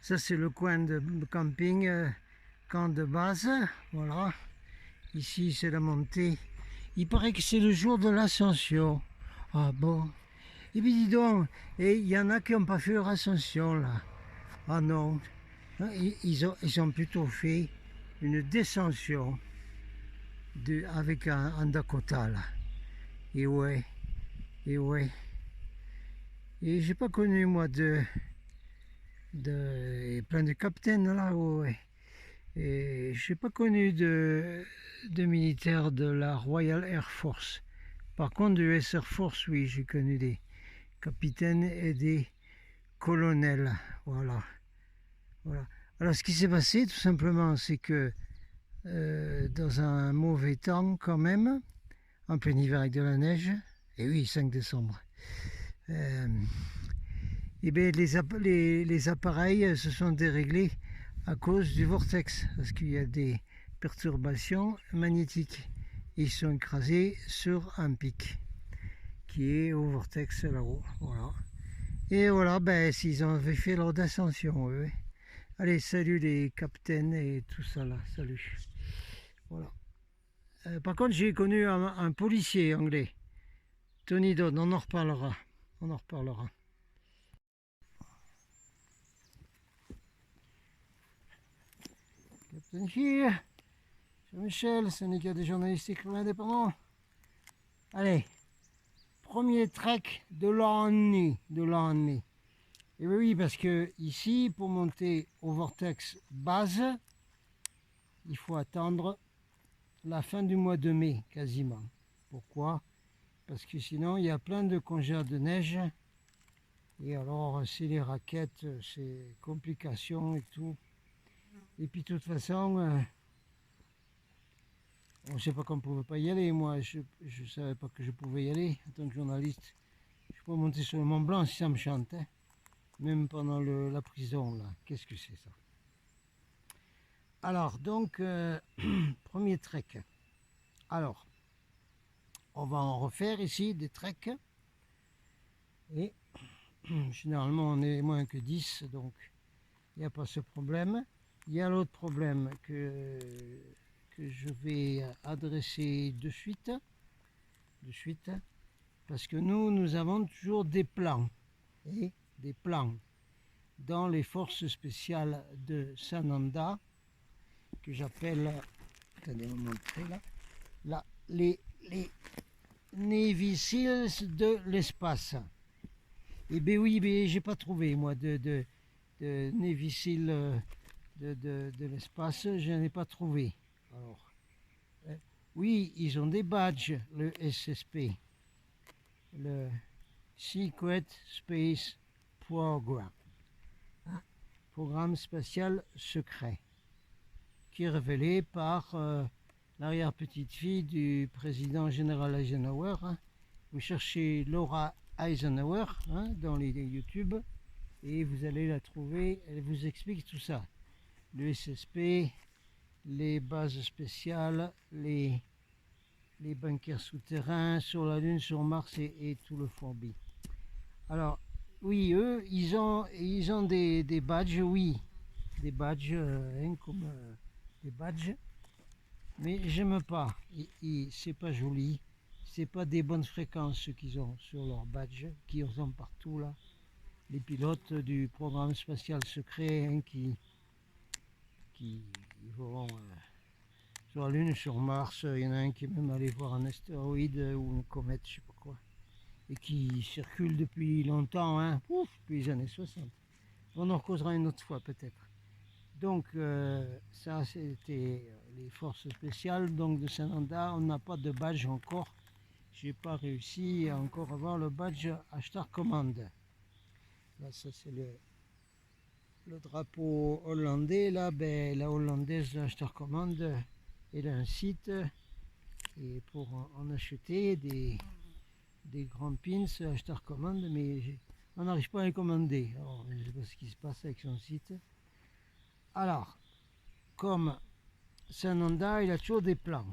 Ça, c'est le coin de camping, camp de base. Voilà. Ici, c'est la montée. Il paraît que c'est le jour de l'ascension. Ah bon? Et puis dis donc, et il y en a qui n'ont pas fait leur ascension là. Ah non. Ils ont plutôt fait une descension avec un Dakota là. Et ouais, et ouais. Et j'ai pas connu moi plein de capitaines là, ouais. Et j'ai pas connu de militaires de la Royal Air Force. Par contre, du US Air Force, oui, j'ai connu des capitaines et des colonels. Voilà. Voilà. Alors, ce qui s'est passé, tout simplement, c'est que dans un mauvais temps, quand même, en plein hiver avec de la neige, et oui, 5 décembre, et bien les appareils se sont déréglés à cause du vortex, parce qu'il y a des perturbations magnétiques. Ils sont écrasés sur un pic qui est au vortex là-haut. Voilà. Et voilà, ben, ils avaient fait leur ascension, eux. Allez, salut les capitaines et tout ça là, salut. Voilà. Par contre, j'ai connu un policier anglais, Tony Dodd, on en reparlera. On en reparlera. Captain here, Jean-Michel, syndicat des journalistes écrivains indépendants. Allez, premier trek de l'année. Et oui, parce que ici, pour monter au vortex base, il faut attendre la fin du mois de mai, quasiment. Pourquoi? Parce que sinon, il y a plein de congés de neige. Et alors, c'est les raquettes, c'est complications et tout. Et puis, de toute façon, on ne sait pas qu'on ne pouvait pas y aller. Moi, je ne savais pas que je pouvais y aller en tant que journaliste. Je peux monter sur le Mont Blanc si ça me chante. Hein. Même pendant la prison, là. Qu'est-ce que c'est ça? Alors, donc, premier trek. Alors, on va en refaire ici des treks. Et généralement, on est moins que 10, donc il n'y a pas ce problème. Il y a l'autre problème que je vais adresser de suite, parce que nous avons toujours des plans, dans les forces spéciales de Sananda, que j'appelle, attendez, on va montrer là, les Navy Seals de l'espace. Eh bien oui, mais j'ai pas trouvé moi de Navy Seal de l'espace, je n'en ai pas trouvé. Alors, oui, ils ont des badges, le SSP, le Secret Space Program, hein, programme spatial secret, qui est révélé par l'arrière-petite-fille du président général Eisenhower. Hein. Vous cherchez Laura Eisenhower hein, dans les YouTube et vous allez la trouver, elle vous explique tout ça. Le SSP, les bases spéciales, les bunkers souterrains sur la Lune, sur Mars et tout le fourbi. Alors, oui, eux, ils ont des badges, oui, des badges, comme des badges, mais j'aime pas, c'est pas joli, c'est pas des bonnes fréquences qu'ils ont sur leurs badges, qu'ils ont partout là. Les pilotes du programme spatial secret hein, qui vont sur la Lune, sur Mars, il y en a un qui est même allé voir un astéroïde ou une comète, je sais pas quoi, et qui circule depuis longtemps, hein, depuis les années 60. On en causera une autre fois peut-être. Donc ça c'était les forces spéciales donc de Sananda. On n'a pas de badge encore. J'ai pas réussi à encore avoir le badge Star Command. Là ça c'est le drapeau hollandais. Là ben, la hollandaise de Star Command, elle a un site et pour en acheter des grands pins Star Command, mais on n'arrive pas à les commander. Alors je ne sais pas ce qui se passe avec son site. Alors, comme Sananda, il a toujours des plans.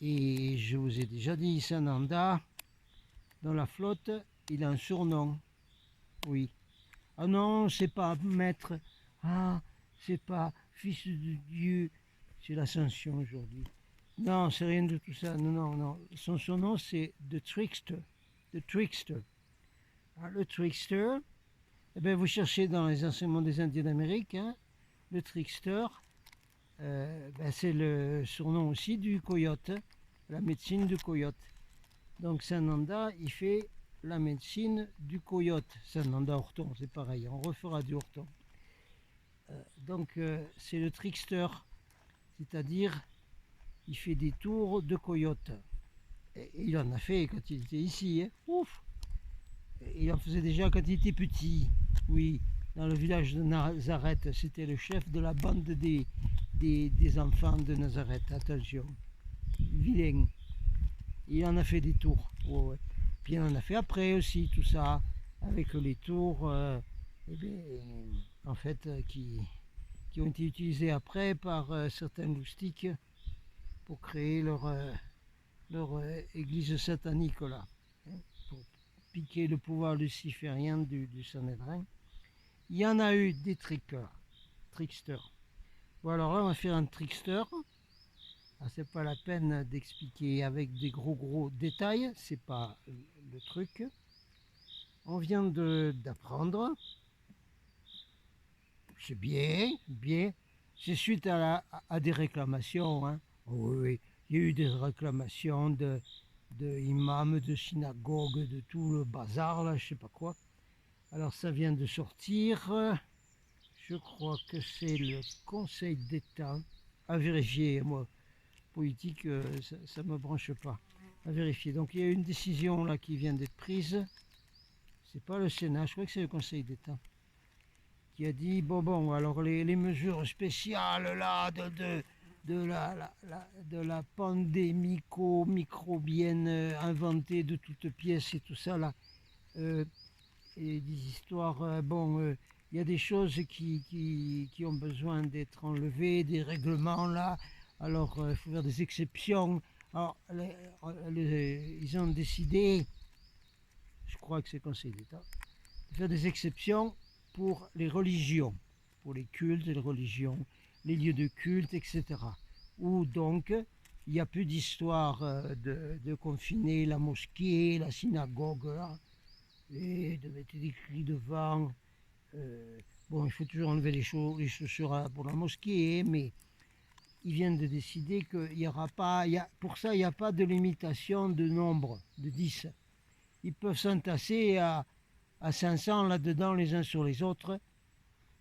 Et je vous ai déjà dit, Sananda, dans la flotte, il a un surnom. Oui, Ah non, c'est pas maître. Ah, c'est pas fils de Dieu. C'est l'ascension aujourd'hui. Non, c'est rien de tout ça. Non, non, non. Son surnom, c'est The Trickster. The Trickster. Ah, le Trickster, eh bien, vous cherchez dans les enseignements des Indiens d'Amérique, hein, le Trickster, ben, c'est le surnom aussi du coyote, la médecine du coyote. Donc Sananda, il fait la médecine du coyote. Sananda Horton, c'est pareil, on refera du Horton. Donc c'est le trickster, c'est-à-dire il fait des tours de coyote. Et il en a fait quand il était ici. Hein. Ouf. Il en faisait déjà quand il était petit. Oui, dans le village de Nazareth, c'était le chef de la bande des enfants de Nazareth. Attention, vilain. Il en a fait des tours. Ouais, ouais. Puis il en a fait après aussi, tout ça, avec les tours eh bien, en fait, qui ont été utilisés après par certains loustiques pour créer leur église satanique là, hein, pour piquer le pouvoir luciférien du Sanhédrin. Il y en a eu des tricksters. Bon alors là on va faire un trickster. Ah, c'est pas la peine d'expliquer avec des gros détails, c'est pas le truc. On vient d'apprendre, c'est bien, bien. C'est suite à des réclamations. Hein. Oh, oui, oui, il y a eu des réclamations de imams, de synagogues, de tout le bazar, là, je sais pas quoi. Alors ça vient de sortir. Je crois que c'est le Conseil d'État. À vérifier, moi, politique, ça ne me branche pas. À vérifier. Donc il y a une décision là qui vient d'être prise. C'est pas le Sénat, je crois que c'est le Conseil d'État qui a dit bon, alors les mesures spéciales là de la pandémie microbienne inventée de toutes pièces et tout ça là, et des histoires, il y a des choses qui ont besoin d'être enlevées, des règlements là, alors il faut faire des exceptions. Alors ils ont décidé, je crois que c'est le Conseil d'État, de faire des exceptions pour les religions, pour les cultes et les religions, les lieux de culte, etc. Où donc il n'y a plus d'histoire de confiner la mosquée, la synagogue, là, et de mettre des cris devant. Bon, il faut toujours enlever les chaussures pour la mosquée, mais ils viennent de décider qu'il n'y aura pas, pour ça, il n'y a pas de limitation de nombre, de 10. Ils peuvent s'entasser à 500 là-dedans les uns sur les autres.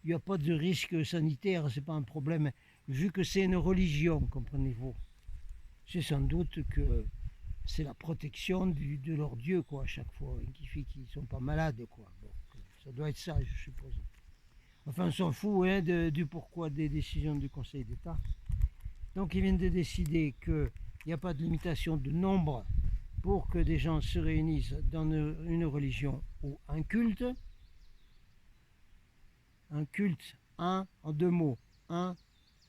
Il n'y a pas de risque sanitaire, c'est pas un problème, vu que c'est une religion, comprenez-vous. C'est sans doute que c'est la protection de leur Dieu, quoi, à chaque fois, qui fait qu'ils ne sont pas malades, quoi. Bon, ça doit être ça, je suppose. Enfin, on s'en fout hein, du pourquoi des décisions du Conseil d'État. Donc, ils viennent de décider qu'il n'y a pas de limitation de nombre pour que des gens se réunissent dans une religion ou un culte. Un culte, en 2 mots, un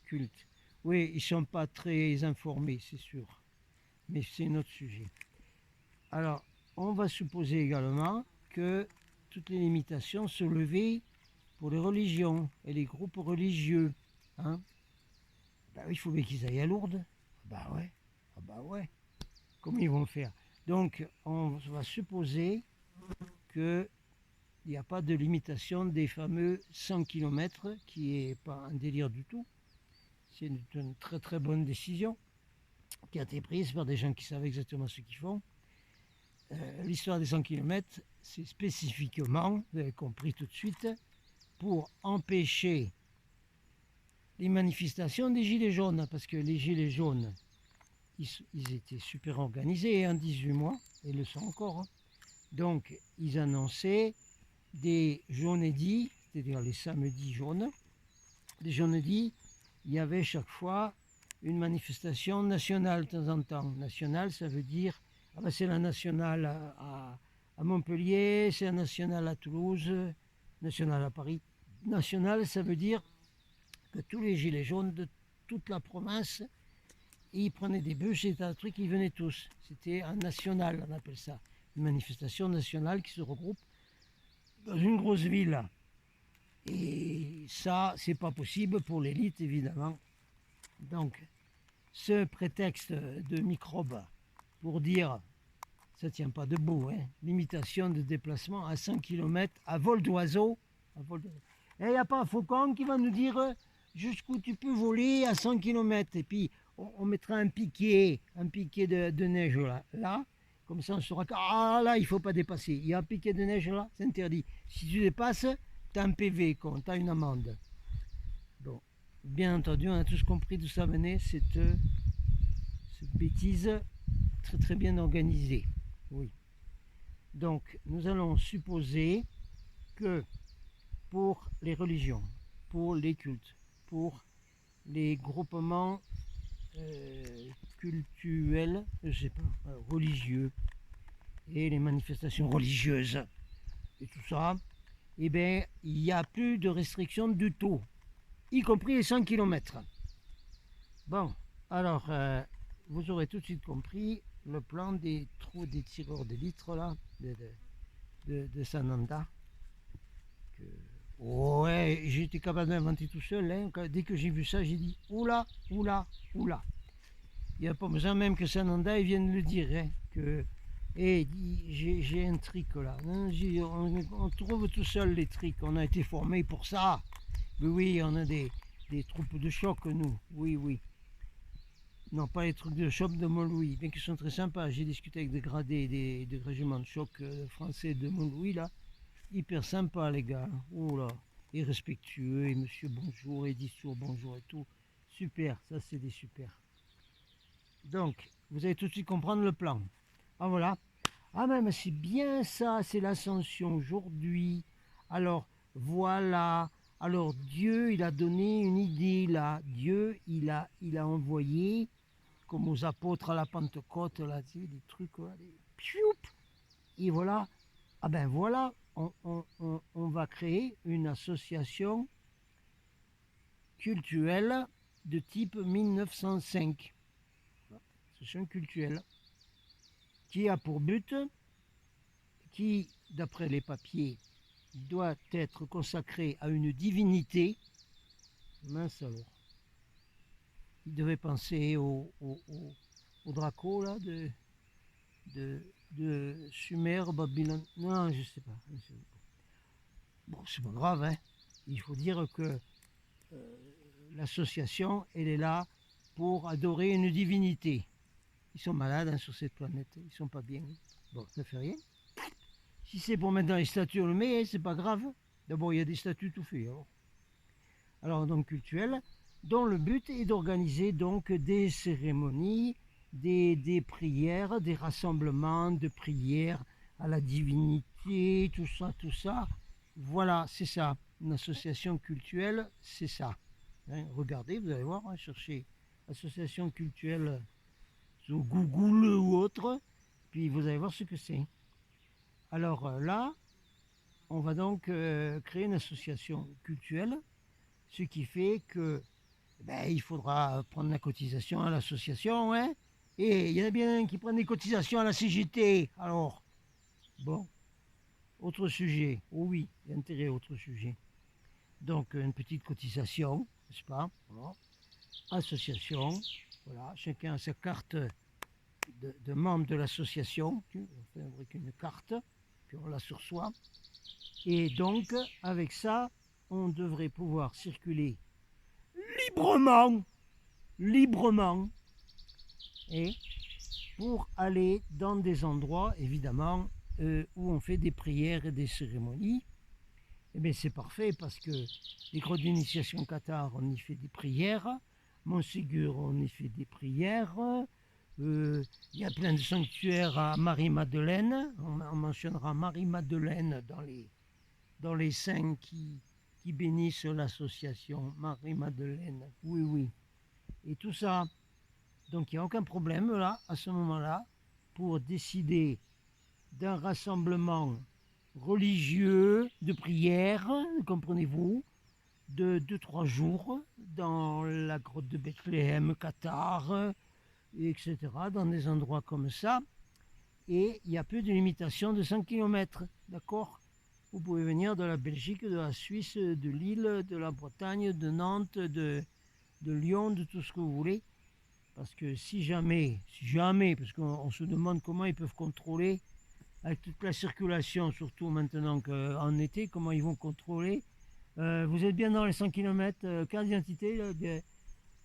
culte. Oui, ils ne sont pas très informés, c'est sûr, mais c'est un autre sujet. Alors, on va supposer également que toutes les limitations sont levées pour les religions et les groupes religieux. Hein. Ben, il faut bien qu'ils aillent à Lourdes. Bah ouais, ah bah ouais. Comment ils vont faire? Donc, on va supposer qu'il n'y a pas de limitation des fameux 100 km, qui n'est pas un délire du tout. C'est une très très bonne décision qui a été prise par des gens qui savent exactement ce qu'ils font. L'histoire des 100 km, c'est spécifiquement, vous avez compris tout de suite, pour empêcher les manifestations des Gilets jaunes, parce que les Gilets jaunes, ils étaient super organisés en 18 mois, et le sont encore. Hein. Donc, ils annonçaient des journée-dits, c'est-à-dire les samedis jaunes. Les journée-dits, il y avait chaque fois une manifestation nationale de temps en temps. Nationale, ça veut dire, ah ben c'est la nationale à Montpellier, c'est la nationale à Toulouse, nationale à Paris. Nationale, ça veut dire que tous les gilets jaunes de toute la province, ils prenaient des bus, c'était un truc, ils venaient tous. C'était un national, on appelle ça. Une manifestation nationale qui se regroupe dans une grosse ville. Et ça, c'est pas possible pour l'élite, évidemment. Donc, ce prétexte de microbe pour dire ça tient pas debout, hein. Limitation de déplacement à 100 km à vol d'oiseau. Et il n'y a pas un faucon qui va nous dire jusqu'où tu peux voler à 100 km. Et puis, on mettra un piquet de neige là. Comme ça, on saura que là, il ne faut pas dépasser. Il y a un piquet de neige là, c'est interdit. Si tu dépasses, tu as un PV, tu as une amende. Bon, bien entendu, on a tous compris d'où ça venait, cette bêtise très très bien organisée. Oui. Donc, nous allons supposer que pour les religions, pour les cultes, pour les groupements cultuels, je sais pas, religieux, et les manifestations religieuses, et tout ça, eh bien, il n'y a plus de restrictions du tout, y compris les 100 km. Bon, alors, vous aurez tout de suite compris le plan des trous des tireurs de litres, là, de Sananda. Ouais, j'étais capable d'inventer tout seul. Hein. Dès que j'ai vu ça, j'ai dit oula, oula, oula. Il n'y a pas besoin même que Sananda vienne le dire. Hein, que j'ai un trick là. Non, on trouve tout seul les tricks. On a été formés pour ça. Oui, on a des troupes de choc, nous. Oui, oui. Non, pas les trucs de choc de Montlouis, bien qu'ils sont très sympas. J'ai discuté avec des gradés, des régiments de choc français de Montlouis là. Hyper sympa les gars, oh là, et respectueux, et monsieur bonjour, et discours bonjour et tout. Super, ça c'est des super. Donc, vous allez tout de suite comprendre le plan. Ah voilà. Ah mais c'est bien ça, c'est l'ascension aujourd'hui. Alors, voilà. Alors Dieu, il a donné une idée là. Dieu, il a envoyé, comme aux apôtres à la Pentecôte, là, tu sais, des trucs, là, des pioup. Et voilà. Ah ben voilà, on va créer une association cultuelle de type 1905. Association cultuelle qui a pour but, qui, d'après les papiers, doit être consacrée à une divinité. Mince alors. Il devait penser au Draco là de Sumer, Babylone. Non, je sais pas. Bon, c'est pas grave, hein. Il faut dire que l'association, elle est là pour adorer une divinité. Ils sont malades hein, sur cette planète, ils sont pas bien. Bon, ça fait rien. Si c'est pour mettre dans les statues, on le met, hein, c'est pas grave. D'abord, il y a des statues tout faits. Alors donc cultuelles, dont le but est d'organiser donc des cérémonies, des prières, des rassemblements de prières à la divinité, tout ça. Voilà, c'est ça. Une association cultuelle, c'est ça. Hein, regardez, vous allez voir, hein, cherchez association cultuelle sur Google ou autre, puis vous allez voir ce que c'est. Alors là, on va donc créer une association cultuelle, ce qui fait que il faudra prendre la cotisation à l'association, hein. Et il y en a bien qui prennent des cotisations à la CGT. Alors, bon, autre sujet. Oh oui, il y a intérêt à autre sujet. Donc, une petite cotisation, n'est-ce pas? Voilà. Association, voilà, chacun a sa carte de membre de l'association. On fabrique une carte, puis on la sur soi. Et donc, avec ça, on devrait pouvoir circuler librement, et pour aller dans des endroits, évidemment, où on fait des prières et des cérémonies. Eh bien, c'est parfait parce que les grottes d'initiation Qatar, on y fait des prières. Montségur, on y fait des prières. Il y a plein de sanctuaires à Marie-Madeleine. On mentionnera Marie-Madeleine dans les saints qui bénissent l'association Marie-Madeleine. Oui, oui. Et tout ça. Donc il n'y a aucun problème là, à ce moment-là, pour décider d'un rassemblement religieux, de prière, comprenez-vous, de 2-3 jours dans la grotte de Bethléem, Qatar, etc., dans des endroits comme ça. Et il n'y a plus de limitation de 100 km, d'accord? Vous pouvez venir de la Belgique, de la Suisse, de Lille, de la Bretagne, de Nantes, de Lyon, de tout ce que vous voulez. Parce que si jamais, parce qu'on se demande comment ils peuvent contrôler, avec toute la circulation, surtout maintenant qu'en été, comment ils vont contrôler. Vous êtes bien dans les 100 km, carte d'identité,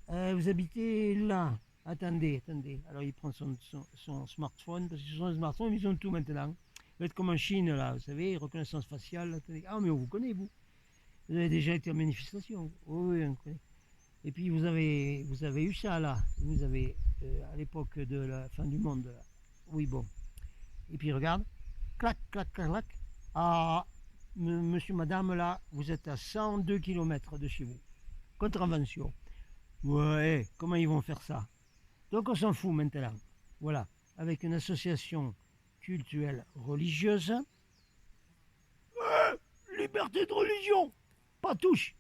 vous habitez là. Attendez. Alors il prend son smartphone, parce que sur son smartphone, ils ont tout maintenant. Vous êtes comme en Chine, là, vous savez, reconnaissance faciale. Attendez. Ah, mais on vous connaît, vous. Vous avez déjà été en manifestation. Oui, on connaît. Et puis vous avez eu ça, là. Vous avez, à l'époque de la fin du monde, là. Oui, bon. Et puis regarde, clac. Ah, monsieur, madame, là, vous êtes à 102 km de chez vous. Contravention. Ouais, comment ils vont faire ça? Donc on s'en fout maintenant. Voilà, avec une association cultuelle religieuse. Liberté de religion. Pas touche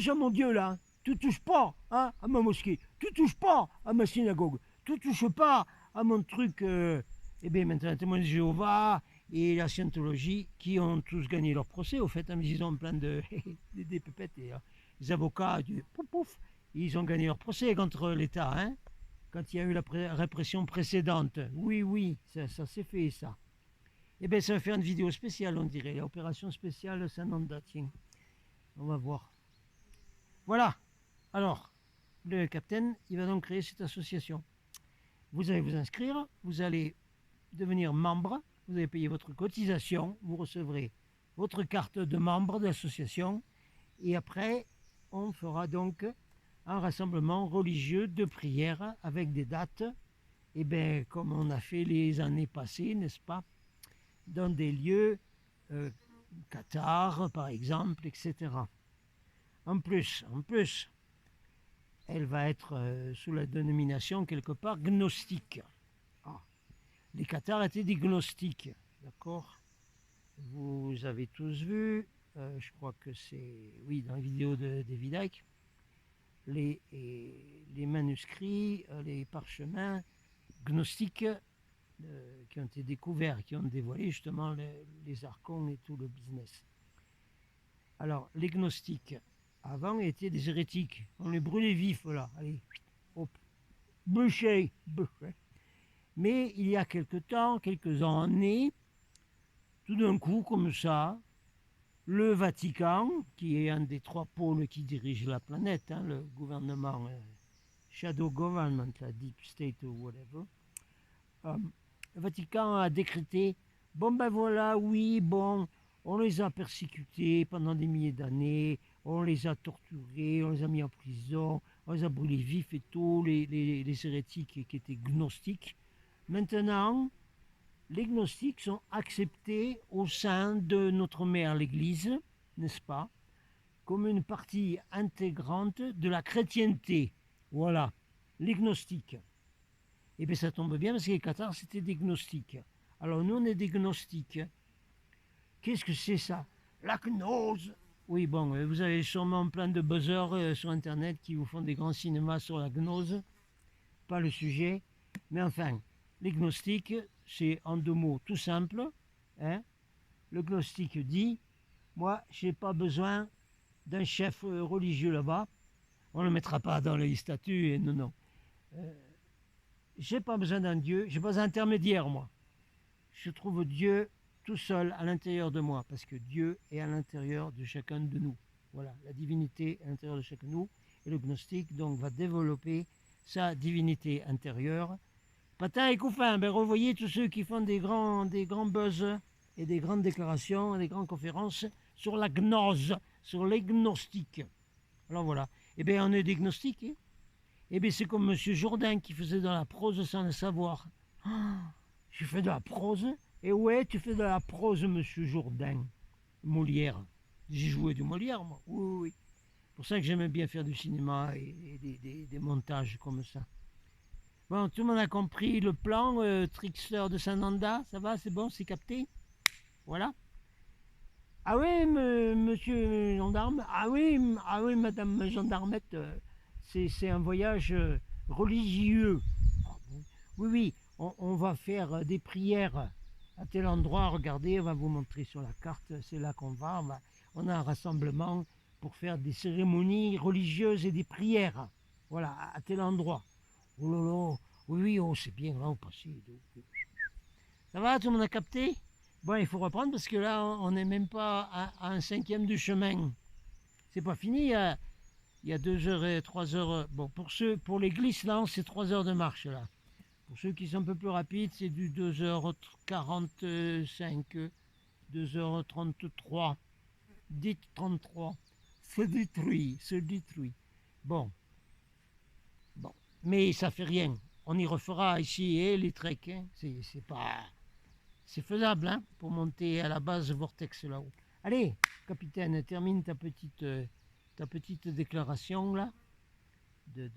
à mon Dieu là. Tu touches pas hein, à ma mosquée. Tu touches pas à ma synagogue. Tu touches pas à mon truc. Eh bien maintenant, témoins de Jéhovah et la scientologie qui ont tous gagné leur procès au fait, hein, mais ils ont plein de des pépettes et les avocats du pouf, ils ont gagné leur procès contre l'État, hein, quand il y a eu la répression précédente. Oui, ça s'est fait ça. Eh bien ça va faire une vidéo spéciale, on dirait, l'opération spéciale Sananda, tiens. On va voir. Voilà. Alors, le capitaine, il va donc créer cette association. Vous allez vous inscrire, vous allez devenir membre, vous allez payer votre cotisation, vous recevrez votre carte de membre de l'association et après, on fera donc un rassemblement religieux de prière avec des dates, et bien comme on a fait les années passées, n'est-ce pas, dans des lieux, Qatar par exemple, etc. En plus, elle va être sous la dénomination quelque part gnostique. Ah. Les Qatars étaient des gnostiques, d'accord? Vous avez tous vu, je crois que c'est, oui, dans la vidéo de David Icke, les manuscrits, les parchemins gnostiques qui ont été découverts, qui ont dévoilé justement les archons et tout le business. Alors, les gnostiques, avant, étaient des hérétiques. On les brûlait vifs, là. Allez, hop, bûcher. Mais il y a quelques années, tout d'un coup, comme ça, le Vatican, qui est un des 3 pôles qui dirigent la planète, hein, le gouvernement, shadow government, la deep state ou whatever, le Vatican a décrété, bon ben voilà, oui, bon, on les a persécutés pendant des milliers d'années, on les a torturés, on les a mis en prison, on les a brûlés vifs et tout, les hérétiques qui étaient gnostiques. Maintenant, les gnostiques sont acceptés au sein de notre mère l'Église, n'est-ce pas, comme une partie intégrante de la chrétienté. Voilà, les gnostiques. Et bien ça tombe bien parce que les Cathares c'était des gnostiques. Alors nous on est des gnostiques. Qu'est-ce que c'est ça? La gnose. Oui bon, vous avez sûrement plein de buzzers sur internet qui vous font des grands cinémas sur la gnose. Pas le sujet. Mais enfin, les gnostiques, c'est en 2 mots tout simples. Hein. Le gnostique dit, moi j'ai pas besoin d'un chef religieux là-bas. On ne le mettra pas dans les statuts, et non. J'ai pas besoin d'un Dieu, j'ai pas d'intermédiaire moi. Je trouve Dieu tout seul à l'intérieur de moi, parce que Dieu est à l'intérieur de chacun de nous. Voilà, la divinité est à l'intérieur de chacun de nous, et le gnostique donc va développer sa divinité intérieure. Patin et couffin, ben revoyez tous ceux qui font des grands buzz et des grandes déclarations, des grandes conférences sur la gnose, sur les gnostiques. Alors voilà, eh bien on est des gnostiques, hein. Eh bien, c'est comme M. Jourdain qui faisait de la prose sans le savoir. Ah, je fais de la prose? Et ouais, tu fais de la prose, M. Jourdain. Molière. J'ai joué du Molière, moi. Oui. C'est pour ça que j'aimais bien faire du cinéma et des montages comme ça. Bon, tout le monde a compris le plan, Trickster de Sananda, ça va, c'est bon, c'est capté? Voilà. Ah oui, monsieur gendarme? Ah oui, madame gendarmette. C'est un voyage religieux. Oui, on va faire des prières à tel endroit, regardez, on va vous montrer sur la carte, c'est là qu'on va, on a un rassemblement pour faire des cérémonies religieuses et des prières. Voilà, à tel endroit. Oh là là, oui, oui, oh, c'est bien, là, on passe. Ça va, tout le monde a capté? Bon, il faut reprendre parce que là, on n'est même pas à un cinquième du chemin. C'est pas fini, il y a 2 heures et 3 heures. Bon, pour les glissements, c'est 3 heures de marche, là. Pour ceux qui sont un peu plus rapides, c'est du 2h45, 2h33, 33. C'est détruit, c'est détruit. Bon, bon, mais ça fait rien. On y refera ici, les treks, hein. C'est pas... C'est faisable, hein, pour monter à la base Vortex là-haut. Allez, capitaine, termine ta petite déclaration, là, de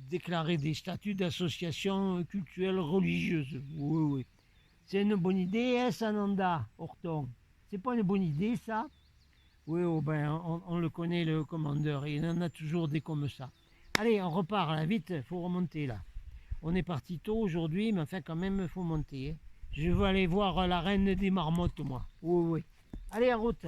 déclarer des statuts d'association culturelle religieuse. Oui, oui. C'est une bonne idée, hein, Sananda, Horton? C'est pas une bonne idée, ça? Oui, oh, ben, on le connaît, le commandeur, et il en a toujours des comme ça. Allez, on repart, là, vite, il faut remonter, là. On est parti tôt aujourd'hui, mais enfin, quand même, il faut monter. Hein. Je veux aller voir la reine des marmottes, moi. Oui, oui. Allez, en route.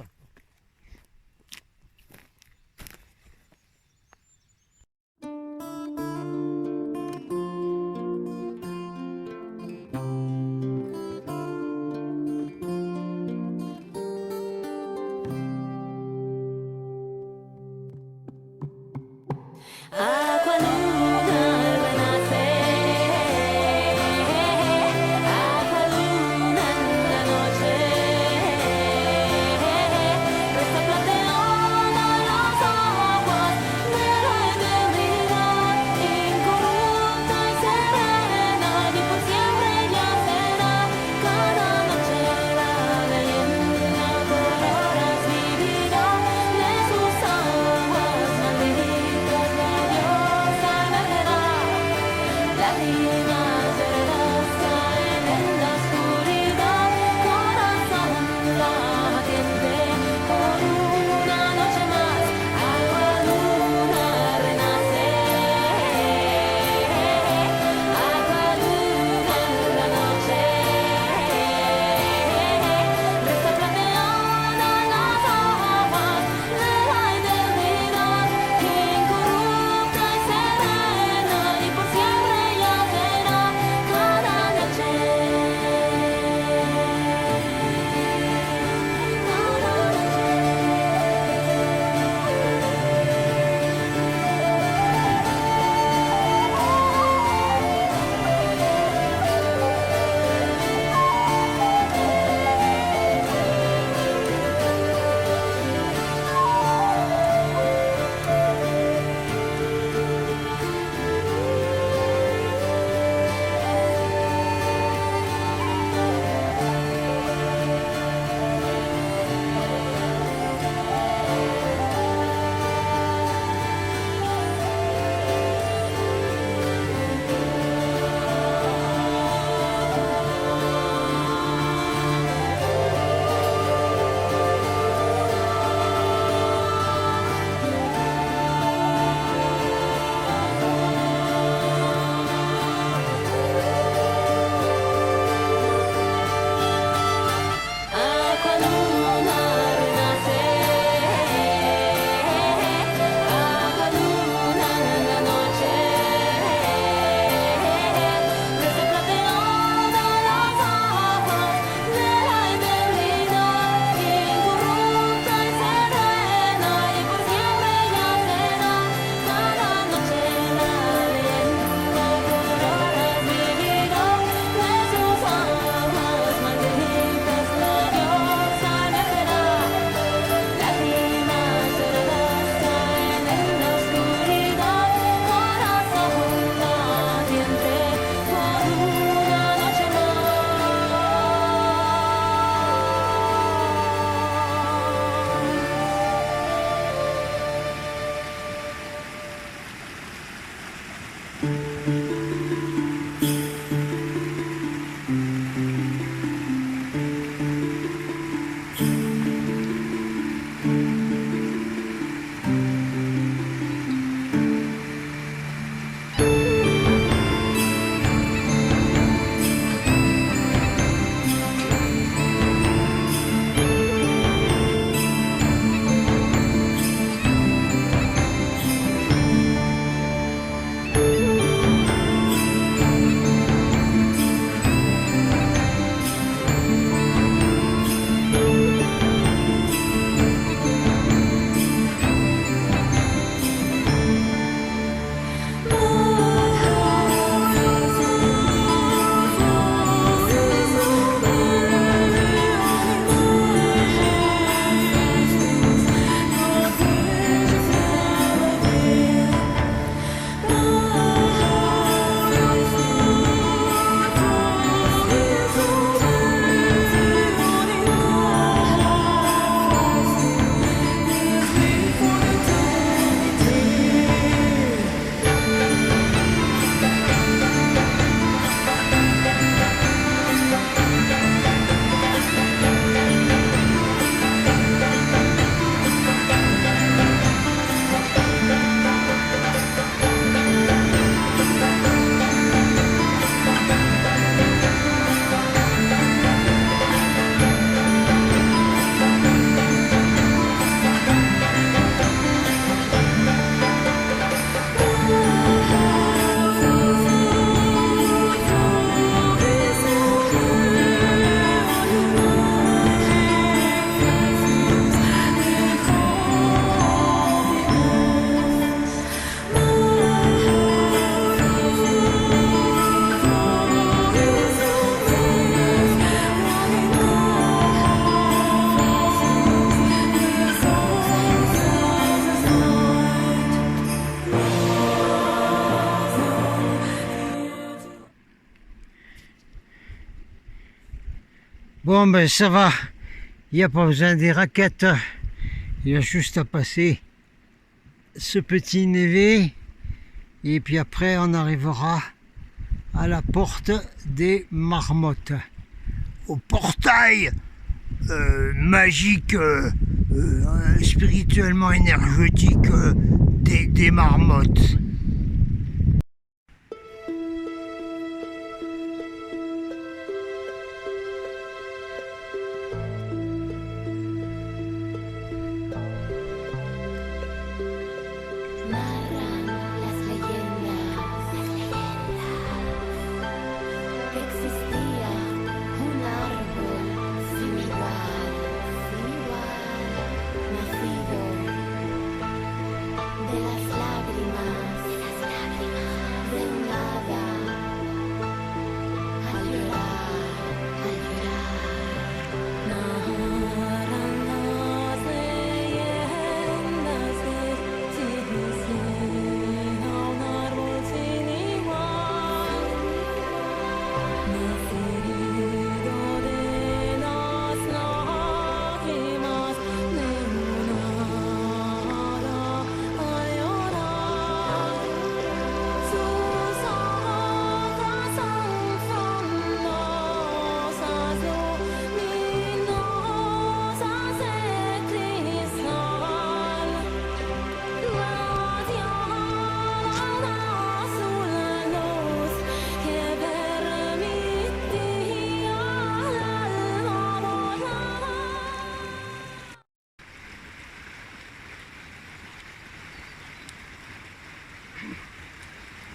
Bon ben ça va, il n'y a pas besoin des raquettes, il y a juste à passer ce petit névé et puis après on arrivera à la porte des marmottes, au portail magique, spirituellement énergétique des marmottes.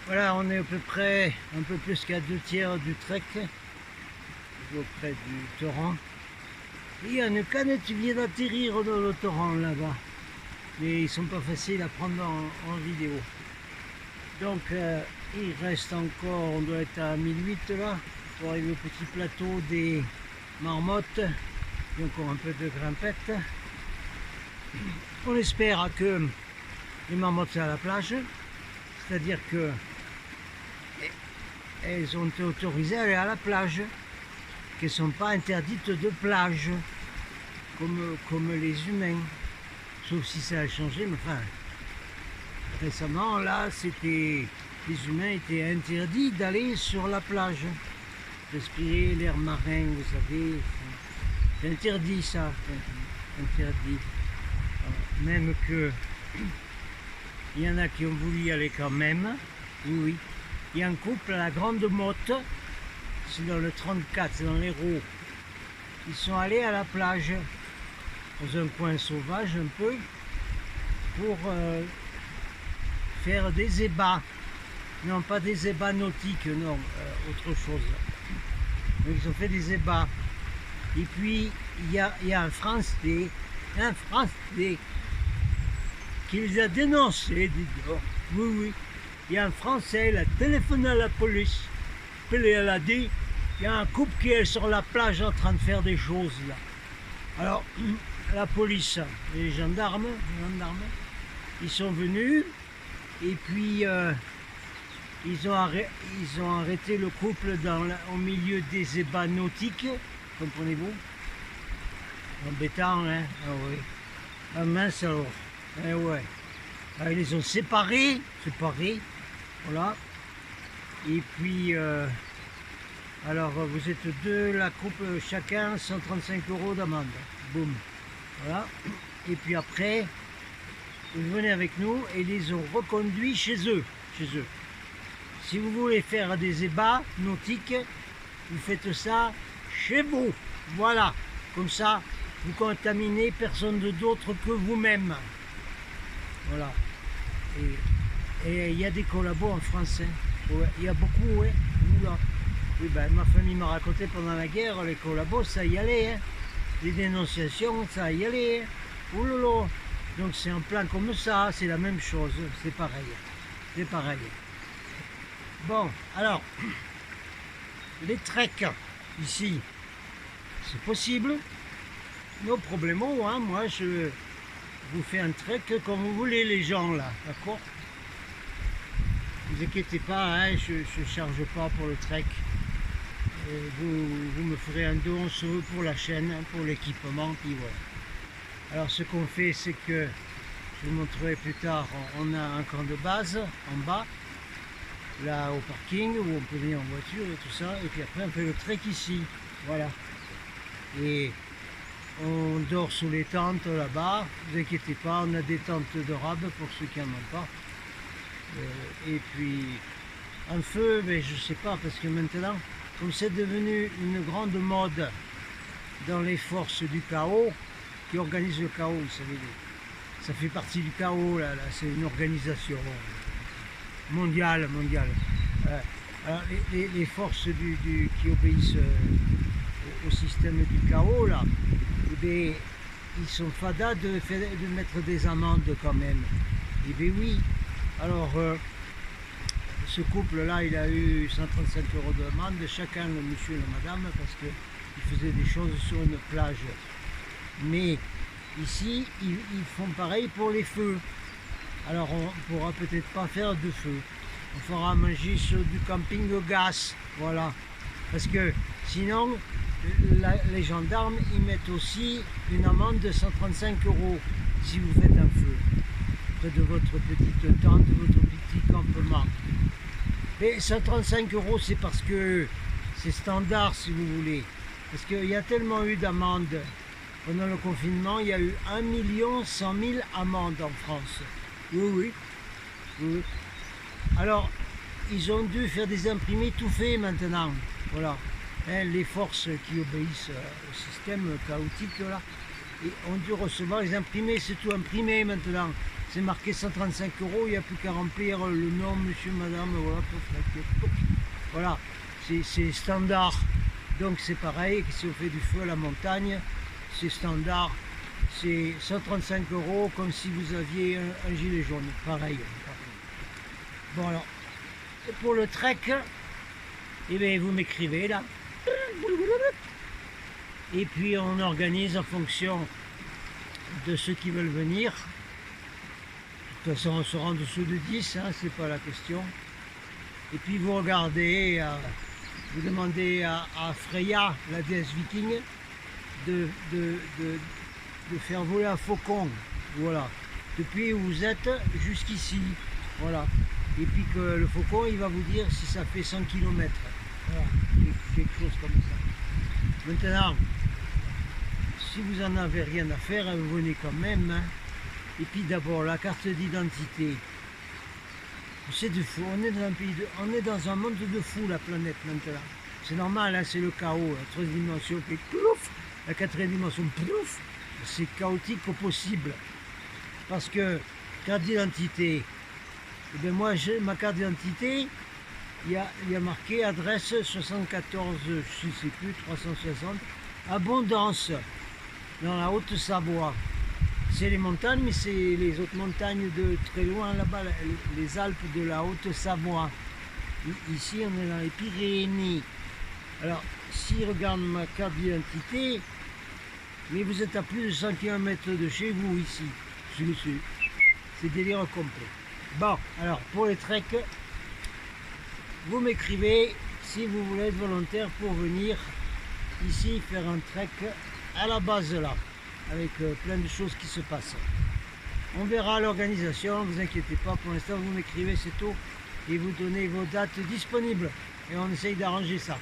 Voilà, on est à peu près un peu plus qu'à 2/3 du trek, auprès du torrent. Et il y a une canette qui vient d'atterrir dans le torrent là-bas, mais ils sont pas faciles à prendre en vidéo. Donc il reste encore, on doit être à 1008 là, pour arriver au petit plateau des marmottes. Il y a encore un peu de grimpette. On espère que les marmottes sont à la plage, c'est-à-dire que elles ont été autorisées à aller à la plage, qu'elles ne sont pas interdites de plage, comme les humains. Sauf si ça a changé, mais enfin, récemment, là, les humains étaient interdits d'aller sur la plage, respirer l'air marin, vous savez, c'est interdit ça, interdit. Même que, il y en a qui ont voulu y aller quand même, oui. Il y a un couple à la Grande Motte, c'est dans le 34, c'est dans l'Hérault. Ils sont allés à la plage, dans un coin sauvage un peu, pour faire des ébats. Non, pas des ébats nautiques, non, autre chose. Donc ils ont fait des ébats. Et puis, il y a un Français qui les a dénoncés, dis donc. Oui, oui. Il y a un Français, il a téléphoné à la police. Puis elle a dit, il y a un couple qui est sur la plage en train de faire des choses là. Alors, la police, les gendarmes, ils sont venus et puis ils ont arrêté le couple au milieu des ébats nautiques, comprenez-vous? Embêtant, hein? Ah oui. Ah mince alors. Eh ouais. Ah, ils les ont séparés, voilà. Et puis, alors vous êtes deux, la coupe, chacun 135 € d'amende. Boum. Voilà. Et puis après, vous venez avec nous et ils les ont reconduits chez eux. Si vous voulez faire des ébats nautiques, vous faites ça chez vous. Voilà. Comme ça, vous contaminez personne d'autre que vous-même. Voilà. Et il y a des collabos en France. Hein. Ouais, il y a beaucoup, ouais. Oula. Oui, ben, ma famille m'a raconté pendant la guerre, les collabos, ça y allait. Hein. Les dénonciations, ça y allait. Hein. Oulolo. Donc c'est un plan comme ça, c'est la même chose. C'est pareil. C'est pareil. Bon, alors, les treks, ici, c'est possible. No problemo, hein. Moi, je vous fais un trek comme vous voulez, les gens, là. D'accord? Ne vous inquiétez pas, hein, je ne charge pas pour le trek. vous me ferez un don pour la chaîne, pour l'équipement, puis voilà. Alors ce qu'on fait, c'est que, je vous montrerai plus tard, on a un camp de base en bas, là au parking, où on peut venir en voiture et tout ça, et puis après on fait le trek ici, voilà. Et on dort sous les tentes là-bas, ne vous inquiétez pas, on a des tentes de rab pour ceux qui n'en ont pas. Et puis un feu, mais je sais pas, parce que maintenant, comme c'est devenu une grande mode dans les forces du chaos, qui organisent le chaos, vous savez, ça fait partie du chaos, là c'est une organisation mondiale. Alors les forces qui obéissent au système du chaos, là, eh bien, ils sont fadas de mettre des amendes quand même. Eh bien oui, alors ce couple-là, il a eu 135 € d'amende, chacun, le monsieur et la madame, parce qu'ils faisaient des choses sur une plage. Mais ici, ils font pareil pour les feux. Alors on ne pourra peut-être pas faire de feu. On fera manger sur du camping gaz, voilà. Parce que sinon, les gendarmes, ils mettent aussi une amende de 135 € si vous faites un feu près de votre petite tente, de votre petit campement. Et 135 €, c'est parce que c'est standard, si vous voulez. Parce qu'il y a tellement eu d'amendes. Pendant le confinement, il y a eu 1 100 000 amendes en France. Oui. Alors, ils ont dû faire des imprimés tout faits maintenant. Voilà. Hein, les forces qui obéissent au système chaotique, là, ont dû recevoir les imprimés. C'est tout imprimé maintenant. C'est marqué 135 €, il n'y a plus qu'à remplir le nom, monsieur, madame, voilà. C'est standard. Donc c'est pareil que si on fait du feu à la montagne, c'est standard. C'est 135 € comme si vous aviez un gilet jaune. Pareil. Bon alors, pour le trek, eh bien, vous m'écrivez là. Et puis on organise en fonction de ceux qui veulent venir. De toute façon, on sera en dessous de 10, hein, c'est pas la question. Et puis vous regardez, vous demandez à Freya, la déesse viking, de faire voler un faucon, voilà, depuis où vous êtes jusqu'ici, voilà. Et puis que le faucon, il va vous dire si ça fait 100 km, voilà, quelque chose comme ça. Maintenant, si vous en avez rien à faire, vous venez quand même, hein. Et puis d'abord, la carte d'identité. C'est du fou, on est dans un monde de fou, la planète maintenant. C'est normal, hein, c'est le chaos, la troisième dimension fait plouf, la quatrième dimension plouf, c'est chaotique au possible. Parce que, carte d'identité, eh bien moi j'ai ma carte d'identité, il y a marqué adresse 74, je ne sais plus, 360, Abondance, dans la Haute-Savoie. C'est les montagnes, mais c'est les autres montagnes de très loin là-bas, les Alpes de la Haute-Savoie. Ici, on est dans les Pyrénées. Alors, si regarde ma carte d'identité, mais vous êtes à plus de 100 km de chez vous ici. C'est délire complet. Bon, alors pour les treks, vous m'écrivez si vous voulez être volontaire pour venir ici faire un trek à la base là, avec plein de choses qui se passent. On verra l'organisation, ne vous inquiétez pas, pour l'instant vous m'écrivez, c'est tout, et vous donnez vos dates disponibles, et on essaye d'arranger ça.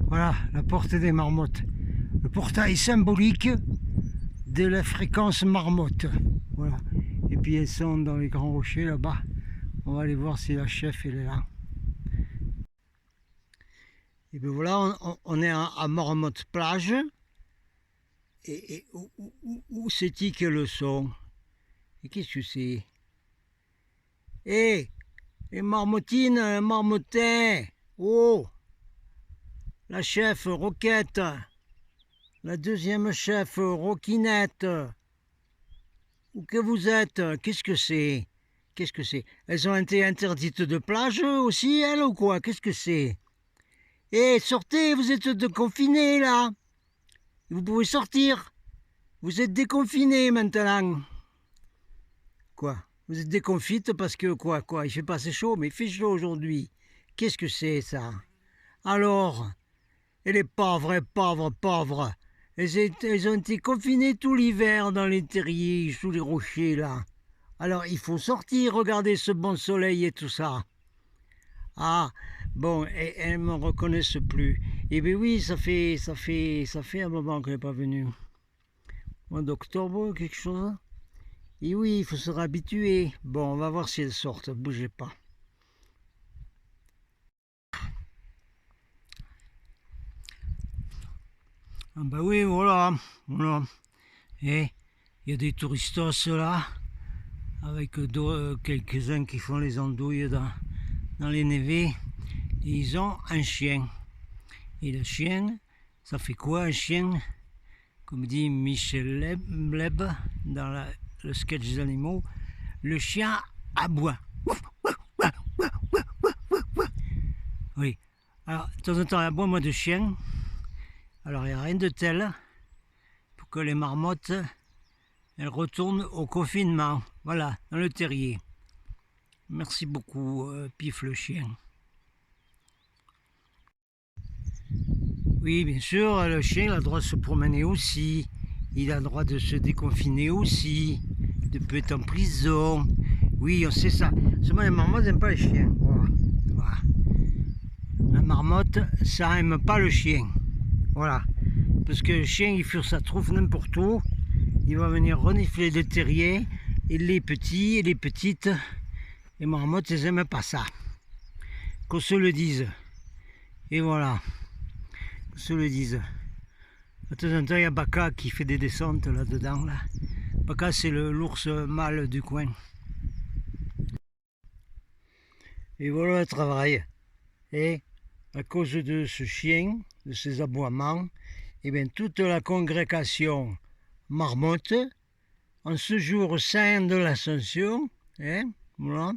Voilà, la porte des marmottes. Le portail symbolique de la fréquence marmotte. Voilà. Et puis elles sont dans les grands rochers là-bas. On va aller voir si la chef elle est là. Et bien voilà, on est à Marmotte plage. Et où c'est-il que le son? Et qu'est-ce que c'est? Et marmottine, marmottin! Oh! La chef Roquette, la deuxième chef Roquinette. Où que vous êtes? Qu'est-ce que c'est? Qu'est-ce que c'est? Elles ont été interdites de plage aussi, elles, ou quoi? Qu'est-ce que c'est? Eh, sortez, vous êtes confinés là. Vous pouvez sortir. Vous êtes déconfinés maintenant. Quoi? Vous êtes déconfites parce que quoi? Il fait pas assez chaud, mais il fait chaud aujourd'hui. Qu'est-ce que c'est ça? Alors, et les pauvres. Elles ont été confinées tout l'hiver dans les terriers, sous les rochers là. Alors il faut sortir, regarder ce bon soleil et tout ça. Ah, bon, et elles ne me reconnaissent plus. Eh bien oui, ça fait un moment qu'elle n'est pas venue. Mois d'octobre, quelque chose. Et oui, il faut se réhabituer. Bon, on va voir si elles sortent, bougez pas. Ah ben oui, voilà. Et il y a des touristos là, avec quelques-uns qui font les andouilles dans les névés. Et ils ont un chien. Et le chien, ça fait quoi un chien? Comme dit Michel Leb dans le sketch des animaux, le chien aboie. Oui. Alors, de temps en temps, il y a bon mot de chien. Alors, il n'y a rien de tel pour que les marmottes, elles retournent au confinement. Voilà, dans le terrier. Merci beaucoup, Pif le chien. Oui, bien sûr, le chien a le droit de se promener aussi. Il a le droit de se déconfiner aussi. De peut être en prison. Oui, on sait ça. Seulement, les marmottes n'aiment pas les chiens. Voilà. La marmotte, ça n'aime pas le chien. Voilà. Parce que le chien, il fuit sa trouve n'importe où. Il va venir renifler le terrier. Et les petits et les petites, les marmottes, elles n'aiment pas ça. Qu'on se le dise. Et voilà. Qu'on se le dise. De temps en temps, il y a Baka qui fait des descentes là-dedans. Là. Baka, c'est l'ours mâle du coin. Et voilà le travail. Et à cause de ce chien, de ses aboiements, et bien toute la congrégation marmotte, en ce jour saint de l'Ascension, voilà,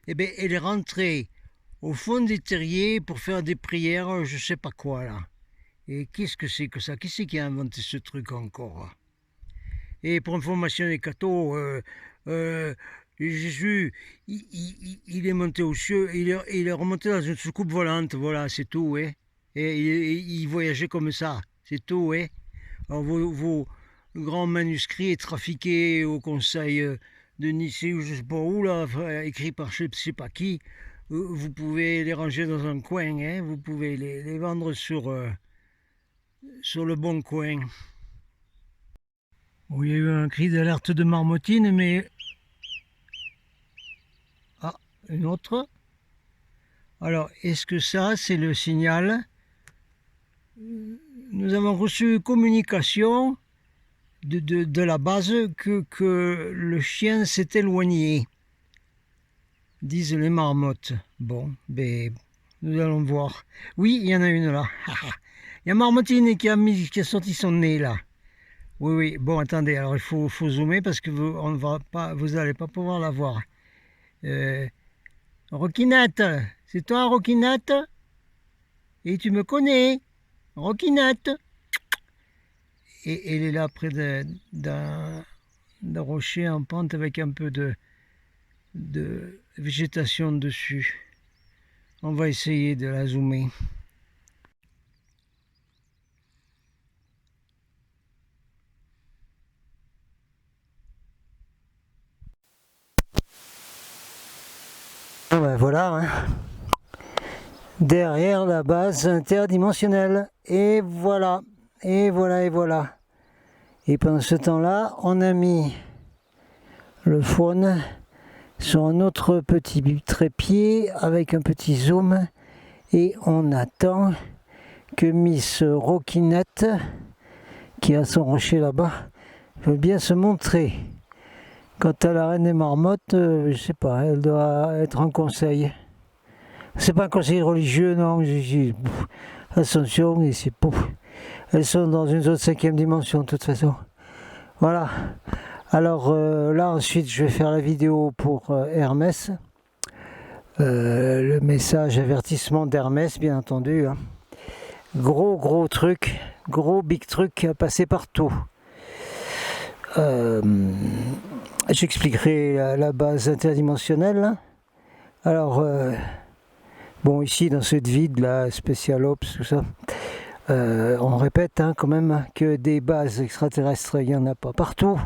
et bien elle est rentrée au fond des terriers pour faire des prières, je sais pas quoi là. Et qu'est-ce que c'est que ça? Qui c'est qui a inventé ce truc encore? Et pour information des cathos, Jésus, il est monté aux cieux, il est remonté dans une soucoupe volante, voilà, c'est tout, hein. Et il voyageait comme ça, c'est tout, hein. Alors vos grands manuscrits trafiqués au conseil de Nicée ou je sais pas où, là, écrits par je sais pas qui, vous pouvez les ranger dans un coin, hein. Vous pouvez les vendre sur le bon coin. Bon, il y a eu un cri d'alerte de marmottine, mais... Ah, une autre. Alors, est-ce que ça, c'est le signal? Nous avons reçu communication de la base que le chien s'est éloigné, disent les marmottes. Bon, ben, nous allons voir. Oui, il y en a une là. Il y a Marmottine qui a sorti son nez là. Oui, bon, attendez, alors il faut zoomer parce que vous n'allez pas pouvoir la voir. Roquinette, c'est toi Roquinette? Et tu me connais, Roquinette? Et elle est là près d'un rocher en pente avec un peu de végétation dessus. On va essayer de la zoomer. Ben voilà, hein. Derrière la base interdimensionnelle. Et voilà, et voilà, et voilà. Et pendant ce temps-là, on a mis le faune sur un autre petit trépied avec un petit zoom. Et on attend que Miss Roquinette, qui a son rocher là-bas, veut bien se montrer. Quant à la reine des marmottes, je sais pas, elle doit être en conseil. C'est pas un conseil religieux, non. Ascension, et c'est pouf. Elles sont dans une autre 5e dimension, de toute façon. Voilà. Alors là, ensuite, je vais faire la vidéo pour Hermès. Le message avertissement d'Hermès, bien entendu. Hein. gros truc, gros big truc qui a passé partout. J'expliquerai la base interdimensionnelle. Alors, bon, ici dans cette vide là, Special Ops, tout ça, on répète quand même que des bases extraterrestres, il n'y en a pas partout.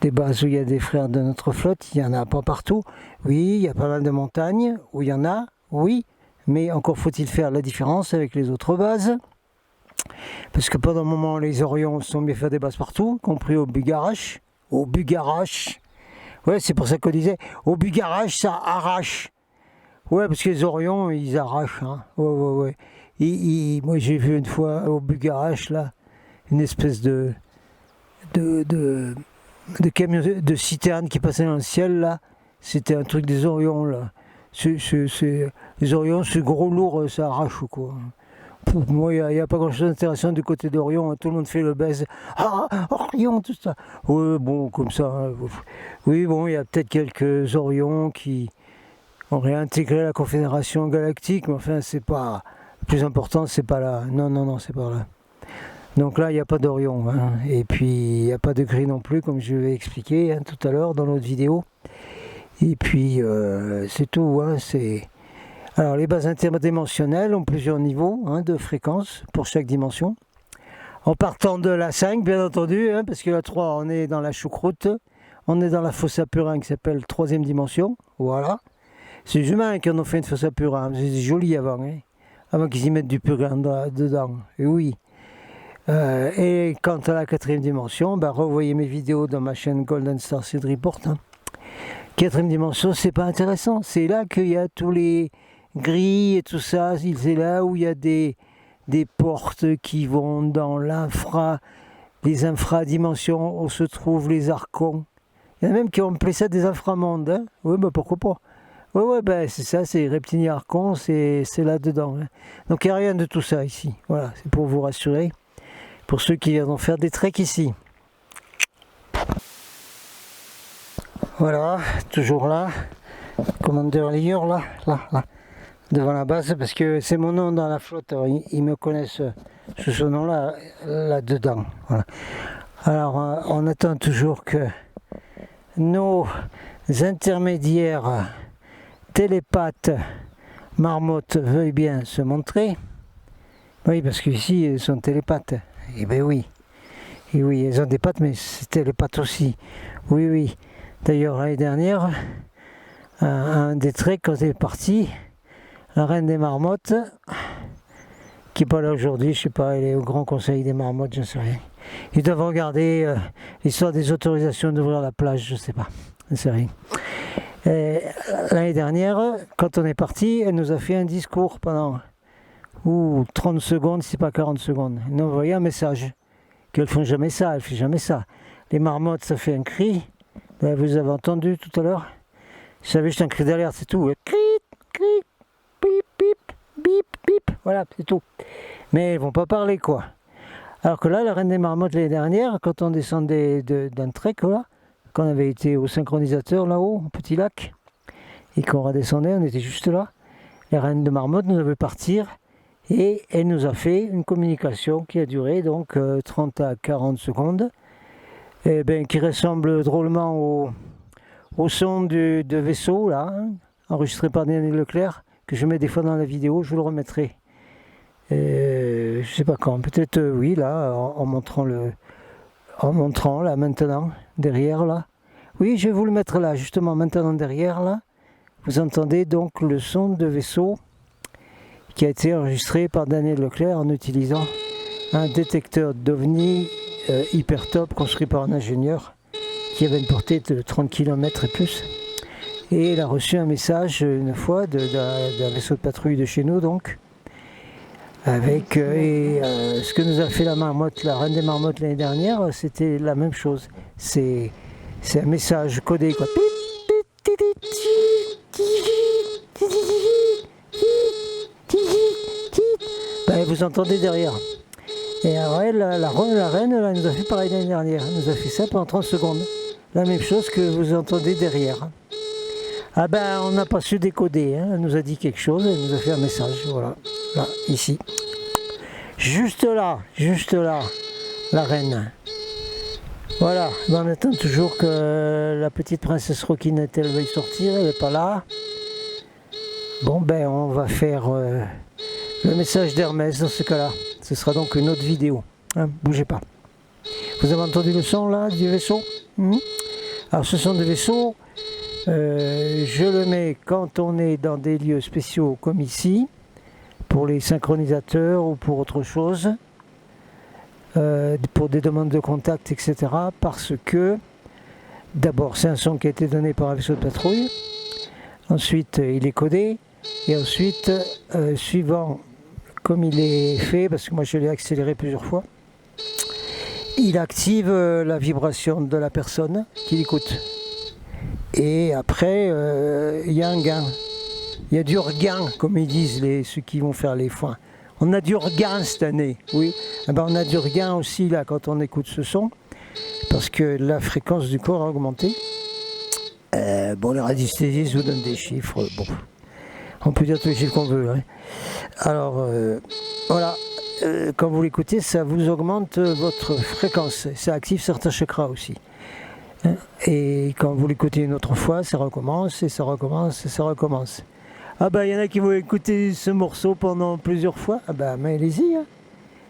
Des bases où il y a des frères de notre flotte, il n'y en a pas partout. Oui, il y a pas mal de montagnes où il y en a, oui, mais encore faut-il faire la différence avec les autres bases. Parce que pendant un moment, les Orions se sont bien fait des bases partout, compris au Bugarache. Au Bugarache. Ouais, c'est pour ça qu'on disait, au Bugarache, ça arrache. Ouais, parce que les Orions, ils arrachent. Hein. Ouais. Moi, j'ai vu une fois au Bugarache, là, une espèce de camion de citerne qui passait dans le ciel, là. C'était un truc des Orions, là. Les Orions, c'est gros lourd, ça arrache, quoi. Pour moi, il n'y a pas grand-chose d'intéressant du côté d'Orion. Hein. Tout le monde fait le baise. Ah, Orion, tout ça. Oui, bon, comme ça. Hein. Oui, bon, il y a peut-être quelques Orions qui ont réintégré la Confédération Galactique, mais enfin, c'est pas... Le plus important, c'est pas là. Non, c'est pas là. Donc là, il n'y a pas d'Orion. Hein. Et puis, il n'y a pas de gris non plus, comme je vais expliquer tout à l'heure dans l'autre vidéo. Et puis, c'est tout. Hein. Alors, les bases interdimensionnelles ont plusieurs niveaux de fréquence pour chaque dimension. En partant de la 5, bien entendu, parce que la 3, on est dans la choucroute. On est dans la fosse à purin qui s'appelle 3e dimension. Voilà. C'est les humains qui en ont fait une fosse à purin. C'était joli avant. Avant qu'ils y mettent du purin dedans. Et oui. Et quant à la 4e dimension, revoyez mes vidéos dans ma chaîne Golden Star Seed Report. 4e dimension, c'est pas intéressant. C'est là qu'il y a tous les gris et tout ça. C'est là où il y a des portes qui vont dans les infradimensions où se trouvent les archons. Il y en a même qui ont appelé ça des inframondes. Hein. Oui, pourquoi pas. Ouais, c'est ça, c'est reptilien archon, c'est là-dedans. Hein. Donc il n'y a rien de tout ça ici. Voilà, c'est pour vous rassurer. Pour ceux qui viendront faire des treks ici. Voilà, toujours là. Commandeur Liure, là. Devant la base, parce que c'est mon nom dans la flotte. Alors, ils me connaissent sous ce nom-là, là-dedans. Voilà. Alors, on attend toujours que nos intermédiaires télépathes marmottes veuillent bien se montrer. Oui, parce qu'ici, ils sont télépathes. Eh bien oui. Et oui, ils ont des pattes, mais c'est télépathes aussi. Oui. D'ailleurs, l'année dernière, un des treks, quand elle est partie, la reine des marmottes, qui n'est pas là aujourd'hui, je sais pas, elle est au grand conseil des marmottes, je ne sais rien. Ils doivent regarder l'histoire des autorisations d'ouvrir la plage, je ne sais pas, je ne sais rien. L'année dernière, quand on est parti, elle nous a fait un discours pendant 30 secondes, si pas 40 secondes. Elle nous a envoyé un message, qu'elles font jamais ça, elles font jamais ça. Les marmottes, ça fait un cri, vous avez entendu tout à l'heure. Vous savez, juste un cri d'alerte, c'est tout. Cri, bip, bip, voilà, c'est tout. Mais elles vont pas parler, quoi. Alors que là, la reine des marmottes l'année dernière, quand on descendait d'un trek, là, quand on avait été au synchronisateur là-haut, au petit lac, et qu'on redescendait, on était juste là, la reine de marmotte nous avait partir, et elle nous a fait une communication qui a duré donc 30 à 40 secondes, et qui ressemble drôlement au son de vaisseau, là, enregistré par Daniel Leclerc, que je mets des fois dans la vidéo, je vous le remettrai. Je sais pas quand, peut-être oui, là, en montrant là maintenant, derrière là. Oui, je vais vous le mettre là, justement maintenant derrière là. Vous entendez donc le son de vaisseau qui a été enregistré par Daniel Leclerc en utilisant un détecteur d'OVNI hyper top construit par un ingénieur qui avait une portée de 30 km et plus. Et il a reçu un message une fois d'un vaisseau de patrouille de chez nous donc. Avec ce que nous a fait la reine des marmottes l'année dernière, c'était la même chose. C'est un message codé quoi. Vous entendez derrière. Et alors elle, la reine, elle nous a fait pareil l'année dernière. Elle nous a fait ça pendant 30 secondes. La même chose que vous entendez derrière. Ah on n'a pas su décoder. Elle nous a dit quelque chose, elle nous a fait un message. Voilà, là, ici. juste là, la reine. Voilà, ben, on attend toujours que la petite princesse Roquinette elle veuille sortir, elle n'est pas là. Bon ben on va faire le message d'Hermès dans ce cas-là. Ce sera donc une autre vidéo. Hein, bougez pas. Vous avez entendu le son là du vaisseau? Alors ce son de vaisseau, je le mets quand on est dans des lieux spéciaux comme ici, pour les synchronisateurs ou pour autre chose, pour des demandes de contact, etc. Parce que, d'abord, c'est un son qui a été donné par un vaisseau de patrouille, ensuite il est codé, et ensuite, suivant comme il est fait, parce que moi je l'ai accéléré plusieurs fois, il active la vibration de la personne qui l'écoute. Et après, il y a un gain. Il y a du regain, comme ils disent ceux qui vont faire les foins. On a du regain cette année, oui. Eh ben, on a du regain aussi là quand on écoute ce son, parce que la fréquence du corps a augmenté. Bon, les radiesthésistes vous donnent des chiffres. Bon, on peut dire tous les chiffres qu'on veut. Hein. Alors, voilà. Quand vous l'écoutez, ça vous augmente votre fréquence. Ça active certains chakras aussi. Et quand vous l'écoutez une autre fois, ça recommence et ça recommence et ça recommence. Ah bah il y en a qui vont écouter ce morceau pendant plusieurs fois. Ah bah mais allez-y. Hein.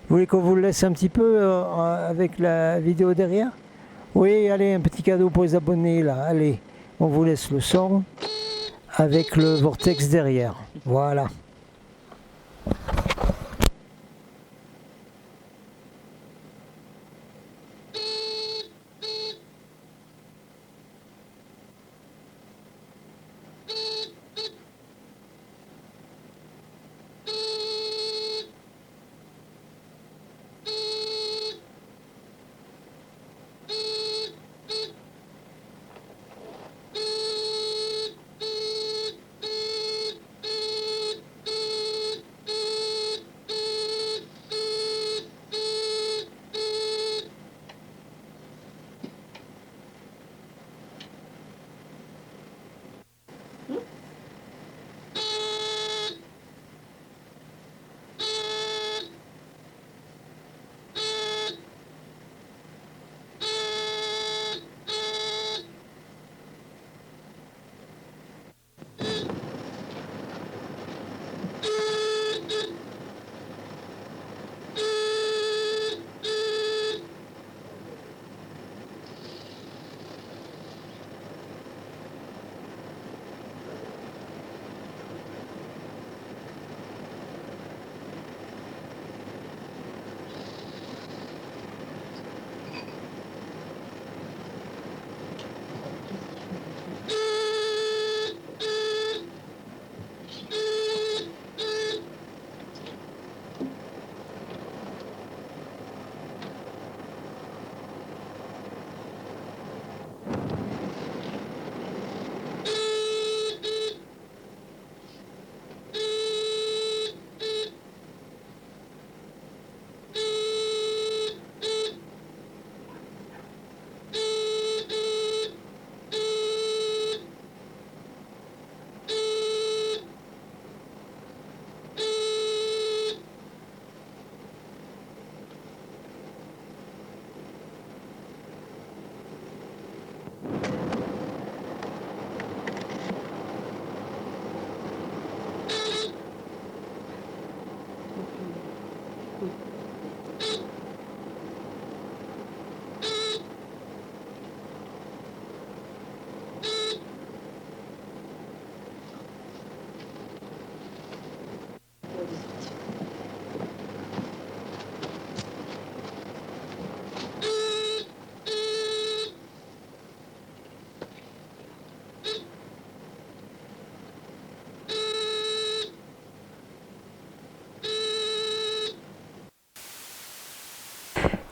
Vous voulez qu'on vous le laisse un petit peu avec la vidéo derrière? Oui, allez, un petit cadeau pour les abonnés là. Allez, on vous laisse le son avec le vortex derrière. Voilà.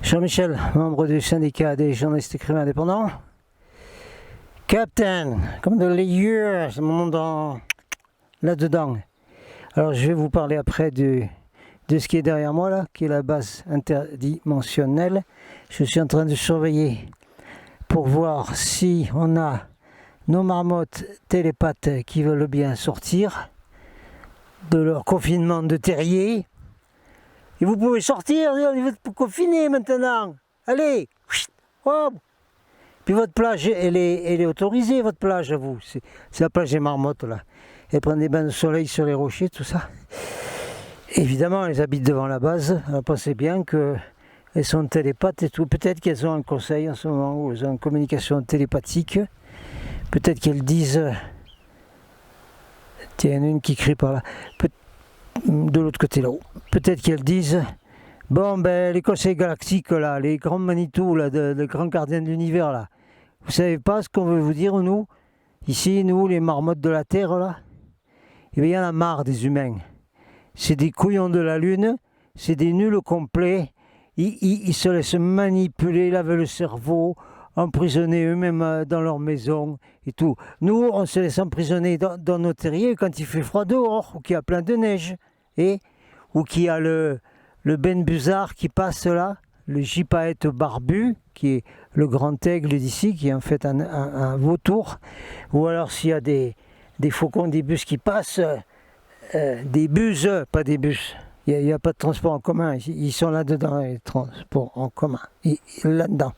Jean-Michel, membre du syndicat des journalistes écrivains indépendants. Captain, comme de l'ayure, c'est mon nom là-dedans. Alors je vais vous parler après de ce qui est derrière moi là, qui est la base interdimensionnelle. Je suis en train de surveiller pour voir si on a nos marmottes télépathes qui veulent bien sortir de leur confinement de terrier. Et vous pouvez sortir, vous êtes confinés maintenant. Allez, hop. Puis votre plage, elle est autorisée, votre plage à vous. C'est la plage des marmottes là. Elles prennent des bains de soleil sur les rochers, tout ça. Évidemment, elles habitent devant la base. Alors pensez bien qu'elles sont télépathes et tout. Peut-être qu'elles ont un conseil en ce moment, ou elles ont une communication télépathique. Peut-être qu'elles disent... Tiens, il y en a une qui crie par là. De l'autre côté là-haut. Peut-être qu'elles disent... Bon, ben, les conseils galactiques là, les grands Manitou, là, les grands gardiens de l'univers là. Vous savez pas ce qu'on veut vous dire, nous? Ici, nous, les marmottes de la Terre là. Eh bien, il y en a marre des humains. C'est des couillons de la Lune, c'est des nuls complets, ils se laissent manipuler, laver le cerveau, emprisonner eux-mêmes dans leur maison et tout. Nous, on se laisse emprisonner dans nos terriers quand il fait froid dehors, ou qu'il y a plein de neige, ou qu'il y a le Ben Buzard qui passe là, le gypaète barbu, qui est le grand aigle d'ici, qui est en fait un vautour, ou alors s'il y a des faucons d'ibus qui passent, des bus, pas des bus. Il n'y a pas de transport en commun. Ils sont là-dedans, les transports en commun. Là-dedans.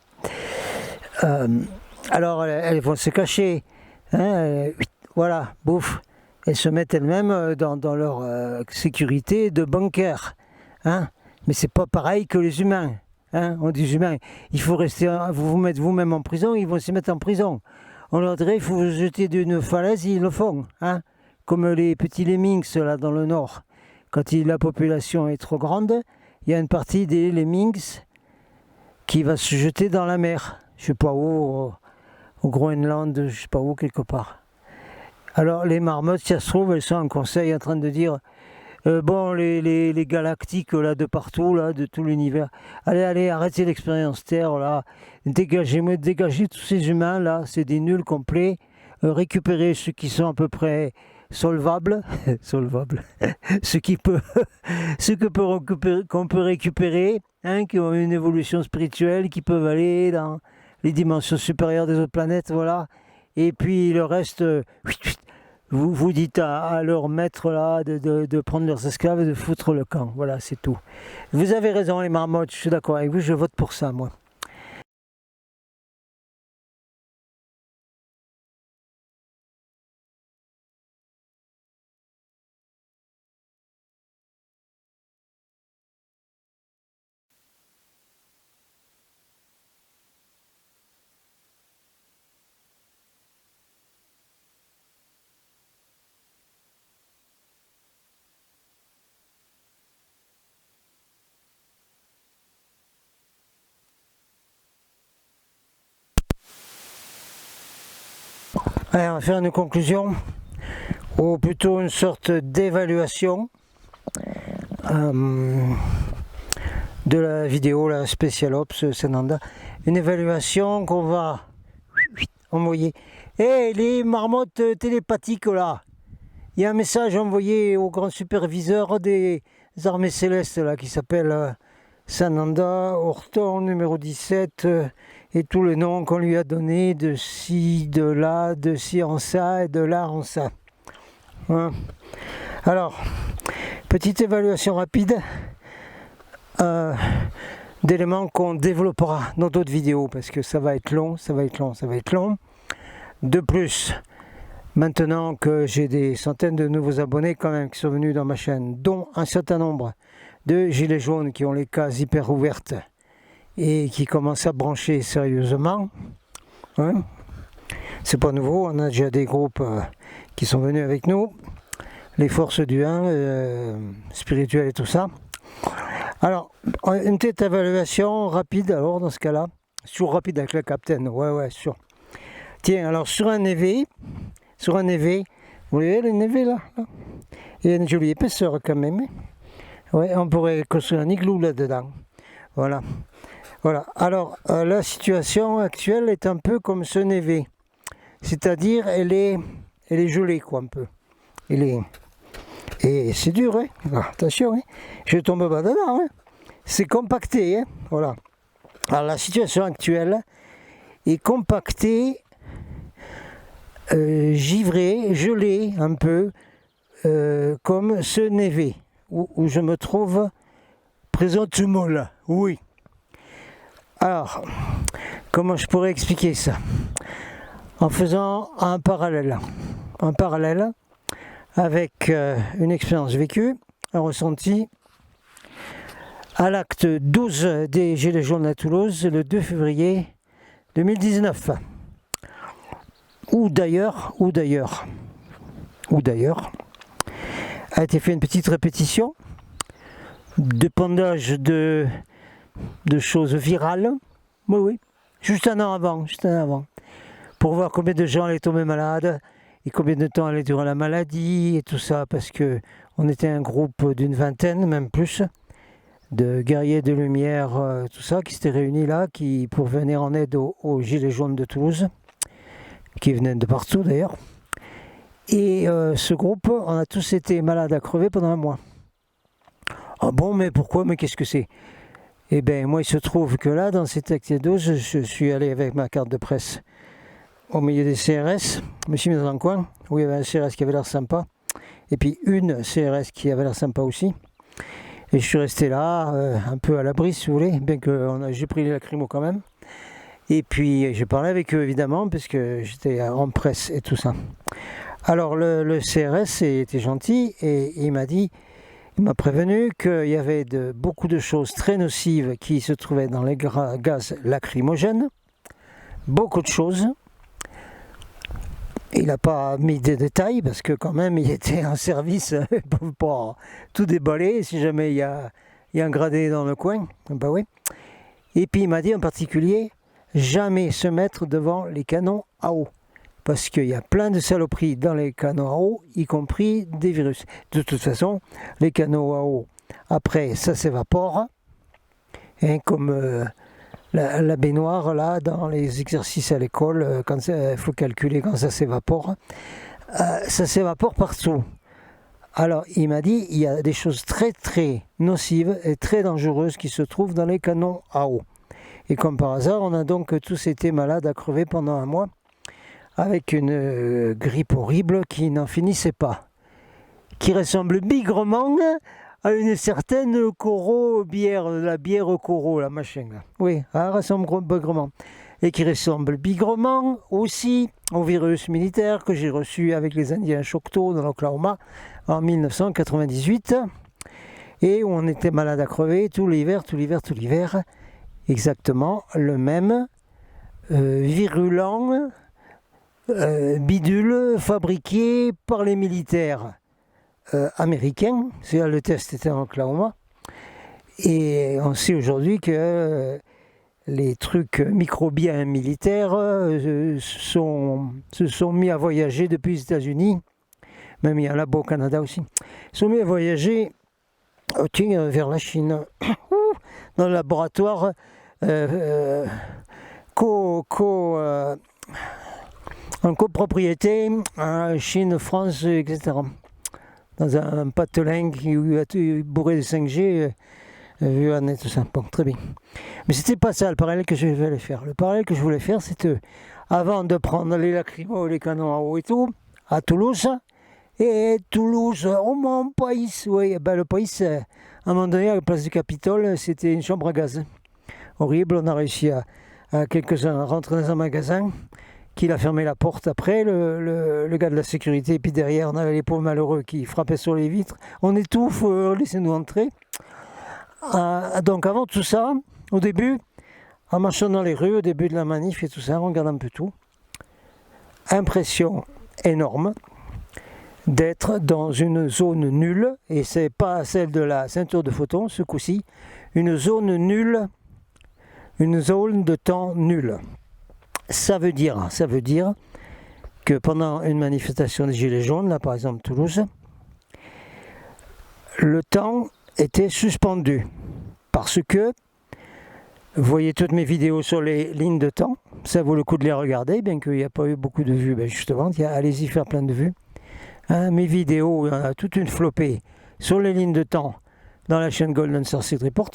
Alors, elles vont se cacher. Hein, voilà, bouffe. Elles se mettent elles-mêmes dans leur sécurité de bunker. Hein. Mais c'est pas pareil que les humains. Hein. On dit aux humains, il faut rester, vous mettre vous-même en prison, ils vont se mettre en prison. On leur dirait, il faut vous jeter d'une falaise, ils le font. Hein. Comme les petits lemmings là dans le nord. Quand la population est trop grande, il y a une partie des lemmings qui va se jeter dans la mer. Je sais pas où, au Groenland, je sais pas où, quelque part. Alors les marmottes, si ça se trouve, elles sont en conseil en train de dire bon, les galactiques là de partout, là, de tout l'univers, allez, arrêtez l'expérience Terre, là, dégagez tous ces humains là, c'est des nuls complets, récupérez ceux qui sont à peu près solvables, ce qu'on peut récupérer, hein, qui ont une évolution spirituelle, qui peuvent aller dans les dimensions supérieures des autres planètes, voilà. Et puis le reste, vous dites à leurs maîtres là de prendre leurs esclaves et de foutre le camp, voilà, c'est tout. Vous avez raison les marmottes, je suis d'accord avec vous, je vote pour ça moi. Allez, on va faire une conclusion, ou plutôt une sorte d'évaluation de la vidéo, la Special Ops Sananda. Une évaluation qu'on va envoyer. Hé, les marmottes télépathiques là, il y a un message envoyé au grand superviseur des armées célestes là, qui s'appelle Sananda, Orton, numéro 17, et tous les noms qu'on lui a donnés, de ci, de là, de ci en ça, et de là en ça. Hein. Alors, petite évaluation rapide d'éléments qu'on développera dans d'autres vidéos, parce que ça va être long. De plus, maintenant que j'ai des centaines de nouveaux abonnés quand même qui sont venus dans ma chaîne, dont un certain nombre de gilets jaunes qui ont les cases hyper ouvertes et qui commencent à brancher sérieusement. Hein. C'est pas nouveau, on a déjà des groupes qui sont venus avec nous, les forces du 1, spirituelles et tout ça. Alors, une petite évaluation rapide alors dans ce cas-là, sur rapide avec le capitaine, ouais, sûr. Tiens, alors sur un névé, vous voyez le névé là, il y a une jolie épaisseur quand même. Ouais, on pourrait construire un igloo là-dedans. Voilà. Alors, la situation actuelle est un peu comme ce névé. C'est-à-dire, elle est gelée, quoi, un peu. Et c'est dur, hein. Alors, attention, hein. Je tombe pas dedans, hein. C'est compacté, hein. Voilà. Alors, la situation actuelle est compactée, givrée, gelée, un peu, comme ce névé, où je me trouve présentement là, oui. Alors, comment je pourrais expliquer ça? En faisant un parallèle avec une expérience vécue, un ressenti, à l'acte 12 des Gilets jaunes à Toulouse, le 2 février 2019. Ou d'ailleurs, a été fait une petite répétition d'épandage de choses virales, oui, juste un an avant, pour voir combien de gens allaient tomber malades et combien de temps allait durer la maladie et tout ça, parce que on était un groupe d'une vingtaine, même plus, de guerriers de lumière, tout ça, qui s'étaient réunis là, pour venir en aide aux Gilets jaunes de Toulouse, qui venaient de partout d'ailleurs. Et ce groupe, on a tous été malades à crever pendant un mois. Ah bon, mais pourquoi? Mais qu'est-ce que c'est? Eh bien, moi, il se trouve que là, dans cette acte 12, je suis allé avec ma carte de presse au milieu des CRS. Je me suis mis dans un coin où il y avait un CRS qui avait l'air sympa, et puis une CRS qui avait l'air sympa aussi. Et je suis resté là, un peu à l'abri, si vous voulez, bien que j'ai pris les lacrymos quand même. Et puis, j'ai parlé avec eux, évidemment, parce que j'étais en presse et tout ça. Alors, le CRS était gentil, et il m'a prévenu qu'il y avait beaucoup de choses très nocives qui se trouvaient dans les gaz lacrymogènes. Beaucoup de choses. Il n'a pas mis des détails parce que quand même il était en service pour pas tout déballer si jamais il y a un gradé dans le coin. Ben oui. Et puis il m'a dit en particulier, jamais se mettre devant les canons à eau. Parce qu'il y a plein de saloperies dans les canaux à eau, y compris des virus. De toute façon, les canaux à eau, après ça s'évapore, hein, comme la baignoire, là, dans les exercices à l'école, quand il faut calculer quand ça s'évapore partout. Alors, il m'a dit, il y a des choses très très nocives et très dangereuses qui se trouvent dans les canons à eau. Et comme par hasard, on a donc tous été malades à crever pendant un mois, avec une grippe horrible qui n'en finissait pas, qui ressemble bigrement à une certaine bière, la bière Coro, la machin là. Oui, elle ressemble bigrement. Et qui ressemble bigrement aussi au virus militaire que j'ai reçu avec les Indiens Choctaw dans l'Oklahoma en 1998, et où on était malade à crever tout l'hiver, exactement le même virulent bidule fabriqué par les militaires américains. Le test était en Oklahoma. Et on sait aujourd'hui que les trucs microbiens militaires se sont mis à voyager depuis les États-Unis. Même il y a un labo au Canada aussi. Ils sont mis à voyager vers la Chine, dans le laboratoire en copropriété, Chine, France, etc. Dans un patelin qui a été bourré de 5G, Wuhan et tout ça. Bon, très bien. Mais c'était pas ça le parallèle que je voulais faire. Le parallèle que je voulais faire, c'était avant de prendre les lacrymos, les canons à eau et tout, à Toulouse. Et Toulouse, oh mon pays, oui, ben le pays, à un moment donné, à la place du Capitole, c'était une chambre à gaz. Horrible, on a réussi à quelques-uns à rentrer dans un magasin, qu'il a fermé la porte après, le gars de la sécurité, et puis derrière, on avait les pauvres malheureux qui frappaient sur les vitres. On étouffe, laissez-nous entrer. Donc avant tout ça, au début, en marchant dans les rues, au début de la manif et tout ça, on regarde un peu tout. Impression énorme d'être dans une zone nulle, et c'est pas celle de la ceinture de photons ce coup-ci, une zone nulle, une zone de temps nulle. Ça veut dire que pendant une manifestation des Gilets jaunes, là par exemple Toulouse, le temps était suspendu parce que vous voyez toutes mes vidéos sur les lignes de temps, ça vaut le coup de les regarder, bien qu'il n'y a pas eu beaucoup de vues, ben justement, allez-y faire plein de vues. Mes vidéos, il y en a toute une flopée sur les lignes de temps dans la chaîne Golden Source Report.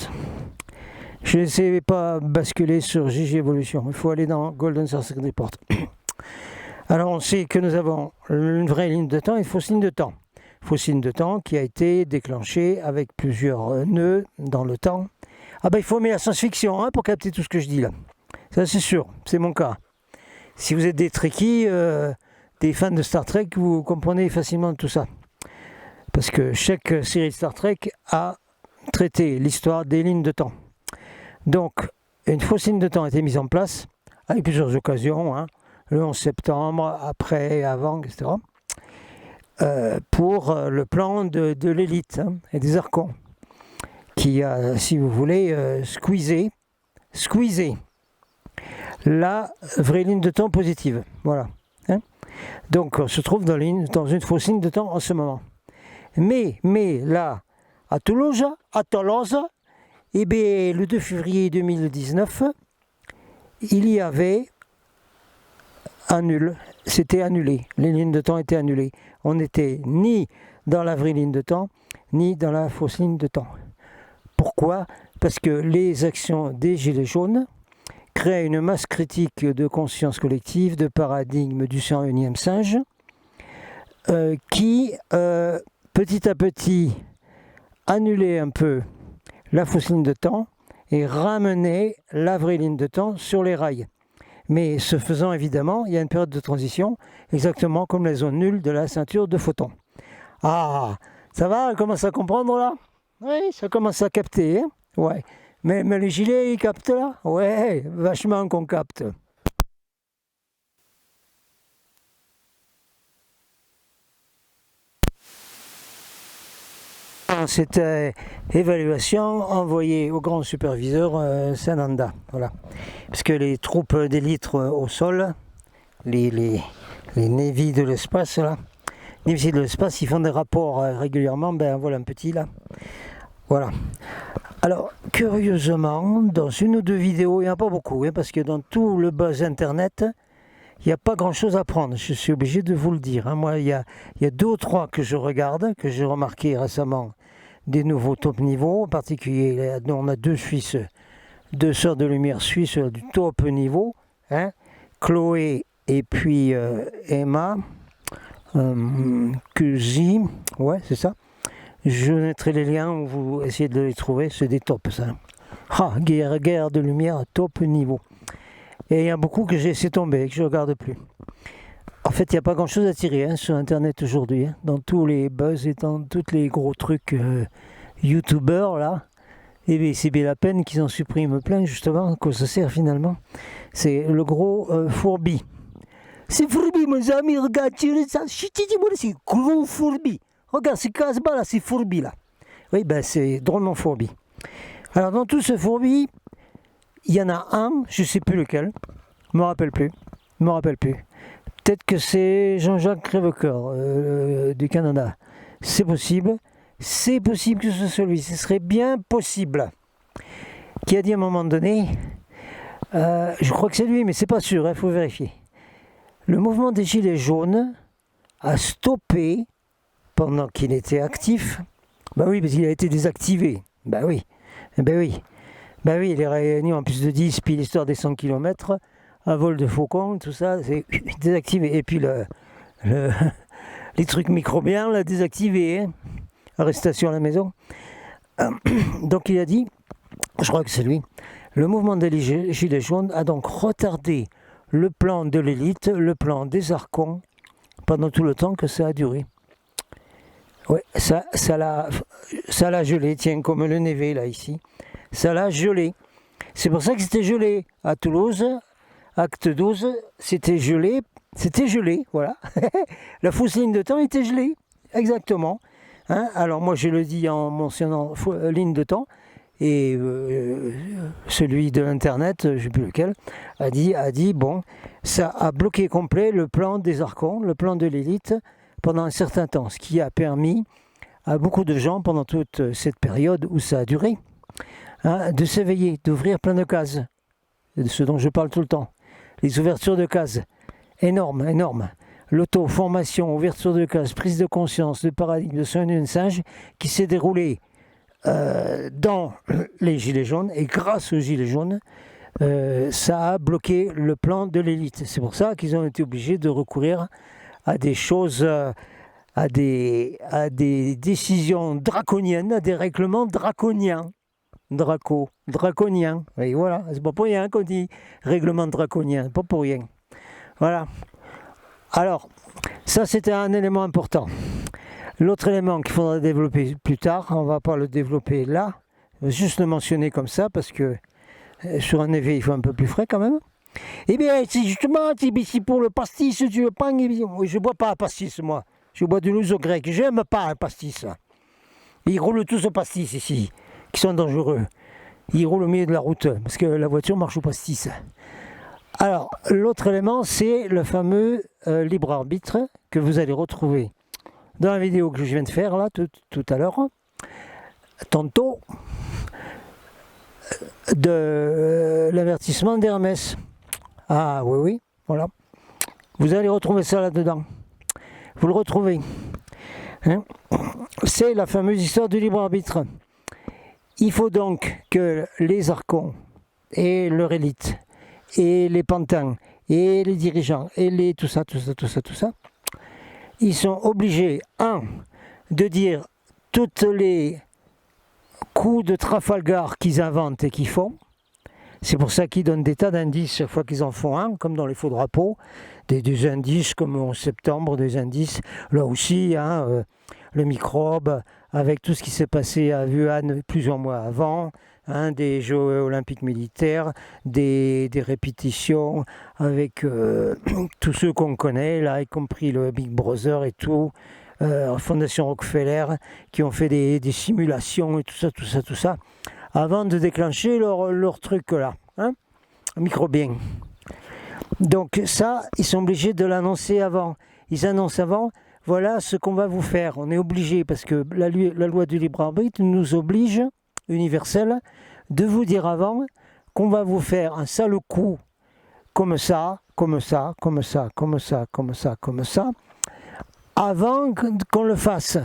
Je ne sais pas basculer sur JG Evolution, il faut aller dans Golden Source Report. Alors on sait que nous avons une vraie ligne de temps et une fausse ligne de temps. fossile de temps qui a été déclenché avec plusieurs nœuds dans le temps. Ah ben il faut aimer la science-fiction hein, pour capter tout ce que je dis là. Ça c'est sûr, c'est mon cas. Si vous êtes des Trekkies, des fans de Star Trek, vous comprenez facilement tout ça. Parce que chaque série de Star Trek a traité l'histoire des lignes de temps. Donc, une fausse ligne de temps a été mise en place, avec plusieurs occasions, hein, le 11 septembre, après, avant, etc., pour le plan de l'élite hein, et des archons, qui a, si vous voulez, squeezé la vraie ligne de temps positive. Voilà. Hein. Donc, on se trouve dans une fausse ligne de temps en ce moment. Mais là, à Toulouse, eh bien, le 2 février 2019, il y avait c'était annulé. Les lignes de temps étaient annulées. On n'était ni dans la vraie ligne de temps, ni dans la fausse ligne de temps. Pourquoi ? Parce que les actions des Gilets jaunes créent une masse critique de conscience collective, de paradigme du 101e singe, qui, petit à petit, annulait un peu la fausse ligne de temps et ramenait la vraie ligne de temps sur les rails. Mais ce faisant, évidemment, il y a une période de transition, exactement comme la zone nulle de la ceinture de photons. Ah, ça va, on commence à comprendre là ? Oui, ça commence à capter, hein ? Ouais. Mais les gilets, ils captent là ? Ouais, vachement qu'on capte. Cette évaluation envoyée au grand superviseur Sananda. Voilà. Parce que les troupes d'élite au sol, les Navy de l'espace, là, Navy de l'espace, ils font des rapports régulièrement. Ben voilà un petit là. Voilà. Alors, curieusement, dans une ou deux vidéos, il n'y en a pas beaucoup, hein, parce que dans tout le buzz internet, il n'y a pas grand chose à prendre, je suis obligé de vous le dire. Hein. Moi, il y a 2 ou 3 que je regarde, que j'ai remarqué récemment, des nouveaux top niveaux, en particulier, on a 2 Suisses, 2 sœurs de lumière suisses du top niveau, hein, Chloé et puis Emma, Kuzi, ouais, c'est ça. Je mettrai les liens où vous essayez de les trouver, c'est des tops, ça. Ah, guerre de lumière, top niveau. Et il y a beaucoup que j'ai laissé tomber, que je ne regarde plus. En fait, il n'y a pas grand-chose à tirer hein, sur Internet aujourd'hui. Hein. Dans tous les buzz et dans tous les gros trucs youtubeurs, là, et bien, c'est bien la peine qu'ils en suppriment plein, justement, à quoi ça sert finalement. C'est le gros fourbi. C'est fourbi, mes amis, regarde, ça. C'est gros fourbi. Regarde, c'est casse-bas, là, c'est fourbi, là. Oui, ben, c'est drôlement fourbi. Alors, dans tout ce fourbi, il y en a un, je ne sais plus lequel, je ne me rappelle plus. Peut-être que c'est Jean-Jacques Crèvecoeur du Canada. C'est possible que ce soit lui. Ce serait bien possible. Qui a dit à un moment donné, je crois que c'est lui, mais c'est pas sûr, il faut vérifier. Le mouvement des Gilets jaunes a stoppé pendant qu'il était actif. Ben oui, parce qu'il a été désactivé. Ben oui, il est réunion en plus de 10, puis l'histoire des 100 km. Un vol de faucon, tout ça, c'est désactivé. Et puis les trucs microbiens, là, désactivé. Hein. Arrestation à la maison. Donc il a dit, je crois que c'est lui, le mouvement des Gilets jaunes a donc retardé le plan de l'élite, le plan des archons, pendant tout le temps que ça a duré. Ouais, ça l'a gelé, tiens, comme le névé, là, ici. Ça l'a gelé. C'est pour ça que c'était gelé. À Toulouse, acte 12, c'était gelé, voilà. La fausse ligne de temps était gelée, exactement. Hein, alors moi je le dis en mentionnant ligne de temps, et celui de l'internet, je ne sais plus lequel, a dit bon, ça a bloqué complet le plan des archons, le plan de l'élite, pendant un certain temps, ce qui a permis à beaucoup de gens pendant toute cette période où ça a duré, hein, de s'éveiller, d'ouvrir plein de cases, de ce dont je parle tout le temps. Les ouvertures de cases, énormes. L'auto-formation, ouverture de cases, prise de conscience, de paradigme de son singe qui s'est déroulé dans les Gilets jaunes, et grâce aux Gilets jaunes, ça a bloqué le plan de l'élite. C'est pour ça qu'ils ont été obligés de recourir à des choses à des décisions draconiennes, à des règlements draconiens. Draconien. Et voilà, c'est pas pour rien qu'on dit règlement draconien, pas pour rien. Voilà. Alors, ça c'était un élément important. L'autre élément qu'il faudra développer plus tard, on ne va pas le développer là, juste le mentionner comme ça, parce que sur un éveil il faut un peu plus frais quand même. Eh bien, c'est justement, c'est pour le pastis, tu le prends, je ne bois pas un pastis moi, je bois du louzo grec, j'aime pas un pastis. Ils roulent tous au pastis ici, qui sont dangereux. Ils roulent au milieu de la route, parce que la voiture marche au pastis. Alors, l'autre élément, c'est le fameux libre arbitre que vous allez retrouver dans la vidéo que je viens de faire là, tout à l'heure, tantôt, de l'avertissement d'Hermès. Ah oui, voilà. Vous allez retrouver ça là-dedans. Vous le retrouvez. Hein, c'est la fameuse histoire du libre arbitre. Il faut donc que les archons et leur élite et les pantins et les dirigeants et tout ça, ils sont obligés, de dire toutes les coups de Trafalgar qu'ils inventent et qu'ils font. C'est pour ça qu'ils donnent des tas d'indices chaque fois qu'ils en font un, comme dans les faux drapeaux, des indices comme en septembre, des indices, là aussi, le microbe, avec tout ce qui s'est passé à Wuhan plusieurs mois avant, des Jeux olympiques militaires, des répétitions avec tous ceux qu'on connaît, là, y compris le Big Brother et tout, Fondation Rockefeller, qui ont fait des simulations et tout ça, avant de déclencher leur truc là, microbien. Donc ça, ils sont obligés de l'annoncer avant. Ils annoncent avant, voilà ce qu'on va vous faire. On est obligé, parce que la loi du libre arbitre nous oblige, universelle, de vous dire avant qu'on va vous faire un sale coup, comme ça, avant qu'on le fasse.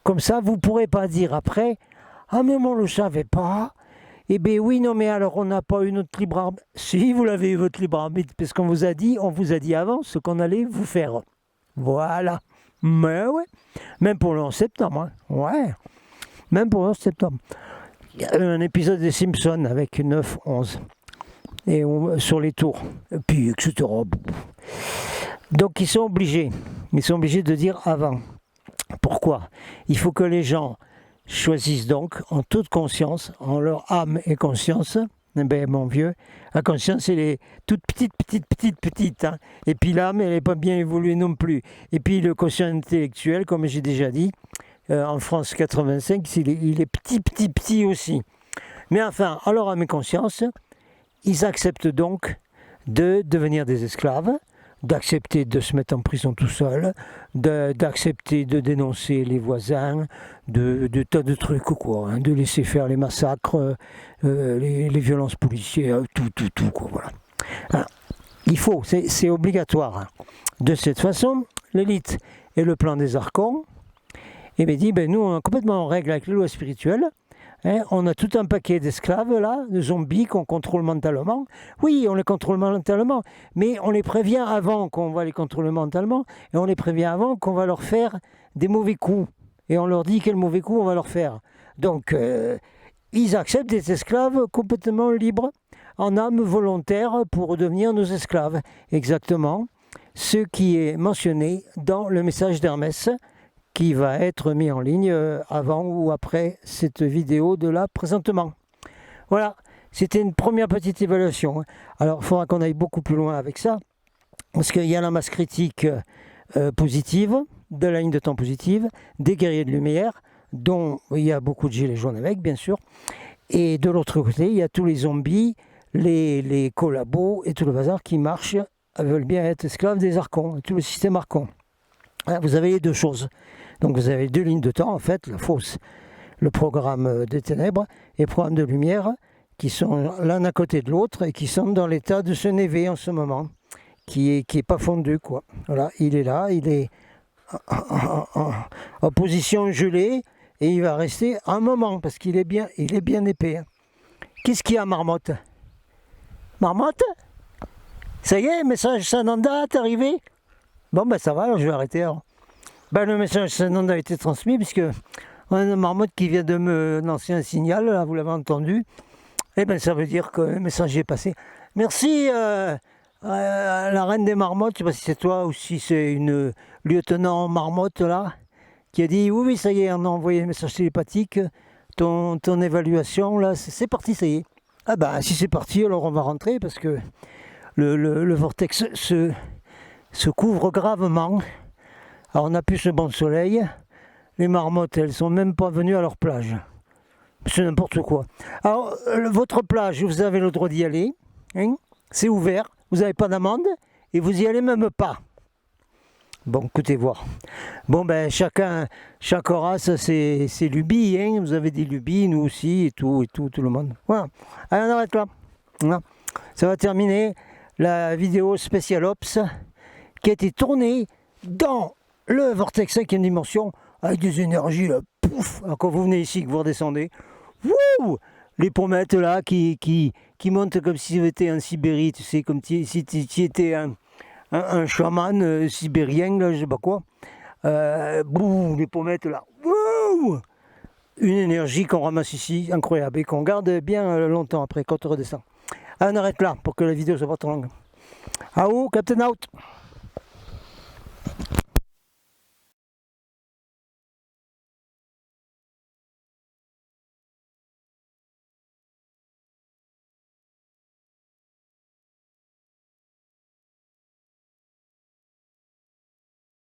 Comme ça, vous ne pourrez pas dire après, ah mais moi on ne le savait pas. Eh bien oui, non mais alors on n'a pas eu notre libre arbitre. Si, vous l'avez eu votre libre arbitre, parce qu'on vous a dit avant ce qu'on allait vous faire. Voilà. Mais ouais, même pour le 11 septembre. Ouais, même pour le 11 septembre. Il y a eu un épisode des Simpsons avec 9-11. Et sur les tours. Et puis, etc. Donc ils sont obligés de dire avant. Pourquoi ? Il faut que les gens choisissent donc en toute conscience, en leur âme et conscience. Eh bien, mon vieux, la conscience, elle est toute petite. Hein. Et puis l'âme, elle n'est pas bien évoluée non plus. Et puis le quotient intellectuel, comme j'ai déjà dit, en France 85, il est petit aussi. Mais enfin, en leur âme et conscience, ils acceptent donc de devenir des esclaves, d'accepter de se mettre en prison tout seul, d'accepter de dénoncer les voisins, de tas de trucs, quoi, de laisser faire les massacres, les violences policières, tout, quoi, voilà. Alors, il faut, c'est obligatoire. De cette façon, l'élite et le plan des archons, dit, nous, on est complètement en règle avec les lois spirituelles. On a tout un paquet d'esclaves là, de zombies qu'on contrôle mentalement. Oui, on les contrôle mentalement, mais on les prévient avant qu'on va les contrôler mentalement, et on les prévient avant qu'on va leur faire des mauvais coups. Et on leur dit quel mauvais coup on va leur faire. Donc, ils acceptent des esclaves complètement libres, en âme volontaire pour devenir nos esclaves. Exactement ce qui est mentionné dans le message d'Hermès, qui va être mis en ligne avant ou après cette vidéo de là présentement. Voilà, c'était une première petite évaluation. Alors, il faudra qu'on aille beaucoup plus loin avec ça, parce qu'il y a la masse critique positive, de la ligne de temps positive, des guerriers de lumière, dont il y a beaucoup de gilets jaunes avec, bien sûr, et de l'autre côté, il y a tous les zombies, les collabos et tout le bazar qui marchent, veulent bien être esclaves des archons, tout le système archon. Vous avez les deux choses. Donc vous avez deux lignes de temps, en fait, la fausse, le programme des ténèbres et le programme de lumière, qui sont l'un à côté de l'autre et qui sont dans l'état de se néver en ce moment, qui est pas fondu, quoi. Voilà, il est là, il est en position gelée et il va rester un moment parce qu'il est bien épais. Hein. Qu'est-ce qu'il y a, Marmotte ? Marmotte ? Ça y est, message Sananda, t'es arrivé ? Bon, ben ça va, alors je vais arrêter. Alors. Ben, le message Sananda a été transmis puisque on a une marmotte qui vient de me lancer un signal, là, vous l'avez entendu. Eh bien, ça veut dire que le message est passé. Merci la reine des marmottes, je ne sais pas si c'est toi ou si c'est une lieutenant marmotte là, qui a dit oui, ça y est, on a envoyé le message télépathique, ton évaluation là, c'est parti, ça y est. Ah ben, si c'est parti, alors on va rentrer parce que le vortex se couvre gravement. Alors on n'a plus ce bon soleil. Les marmottes, elles sont même pas venues à leur plage. C'est n'importe quoi. Alors, votre plage, vous avez le droit d'y aller. Hein, c'est ouvert. Vous n'avez pas d'amende. Et vous y allez même pas. Bon, écoutez voir. Bon, ben, chaque race, c'est lubies. Hein. Vous avez des lubies, nous aussi, et tout le monde. Voilà. Allez, on arrête là. Voilà. Ça va terminer la vidéo spécial Ops qui a été tournée dans le vortex 5e dimension avec des énergies là, pouf. Alors, quand vous venez ici, que vous redescendez, wouh, les pommettes là qui montent comme si c'était en Sibérie, tu sais, comme si tu étais un chaman sibérien, là, je sais pas quoi. Boum, les pommettes là, wouh, une énergie qu'on ramasse ici, incroyable, et qu'on garde bien longtemps après quand on redescend. Allez, on arrête là pour que la vidéo soit pas trop longue. Ah oh, Captain Out.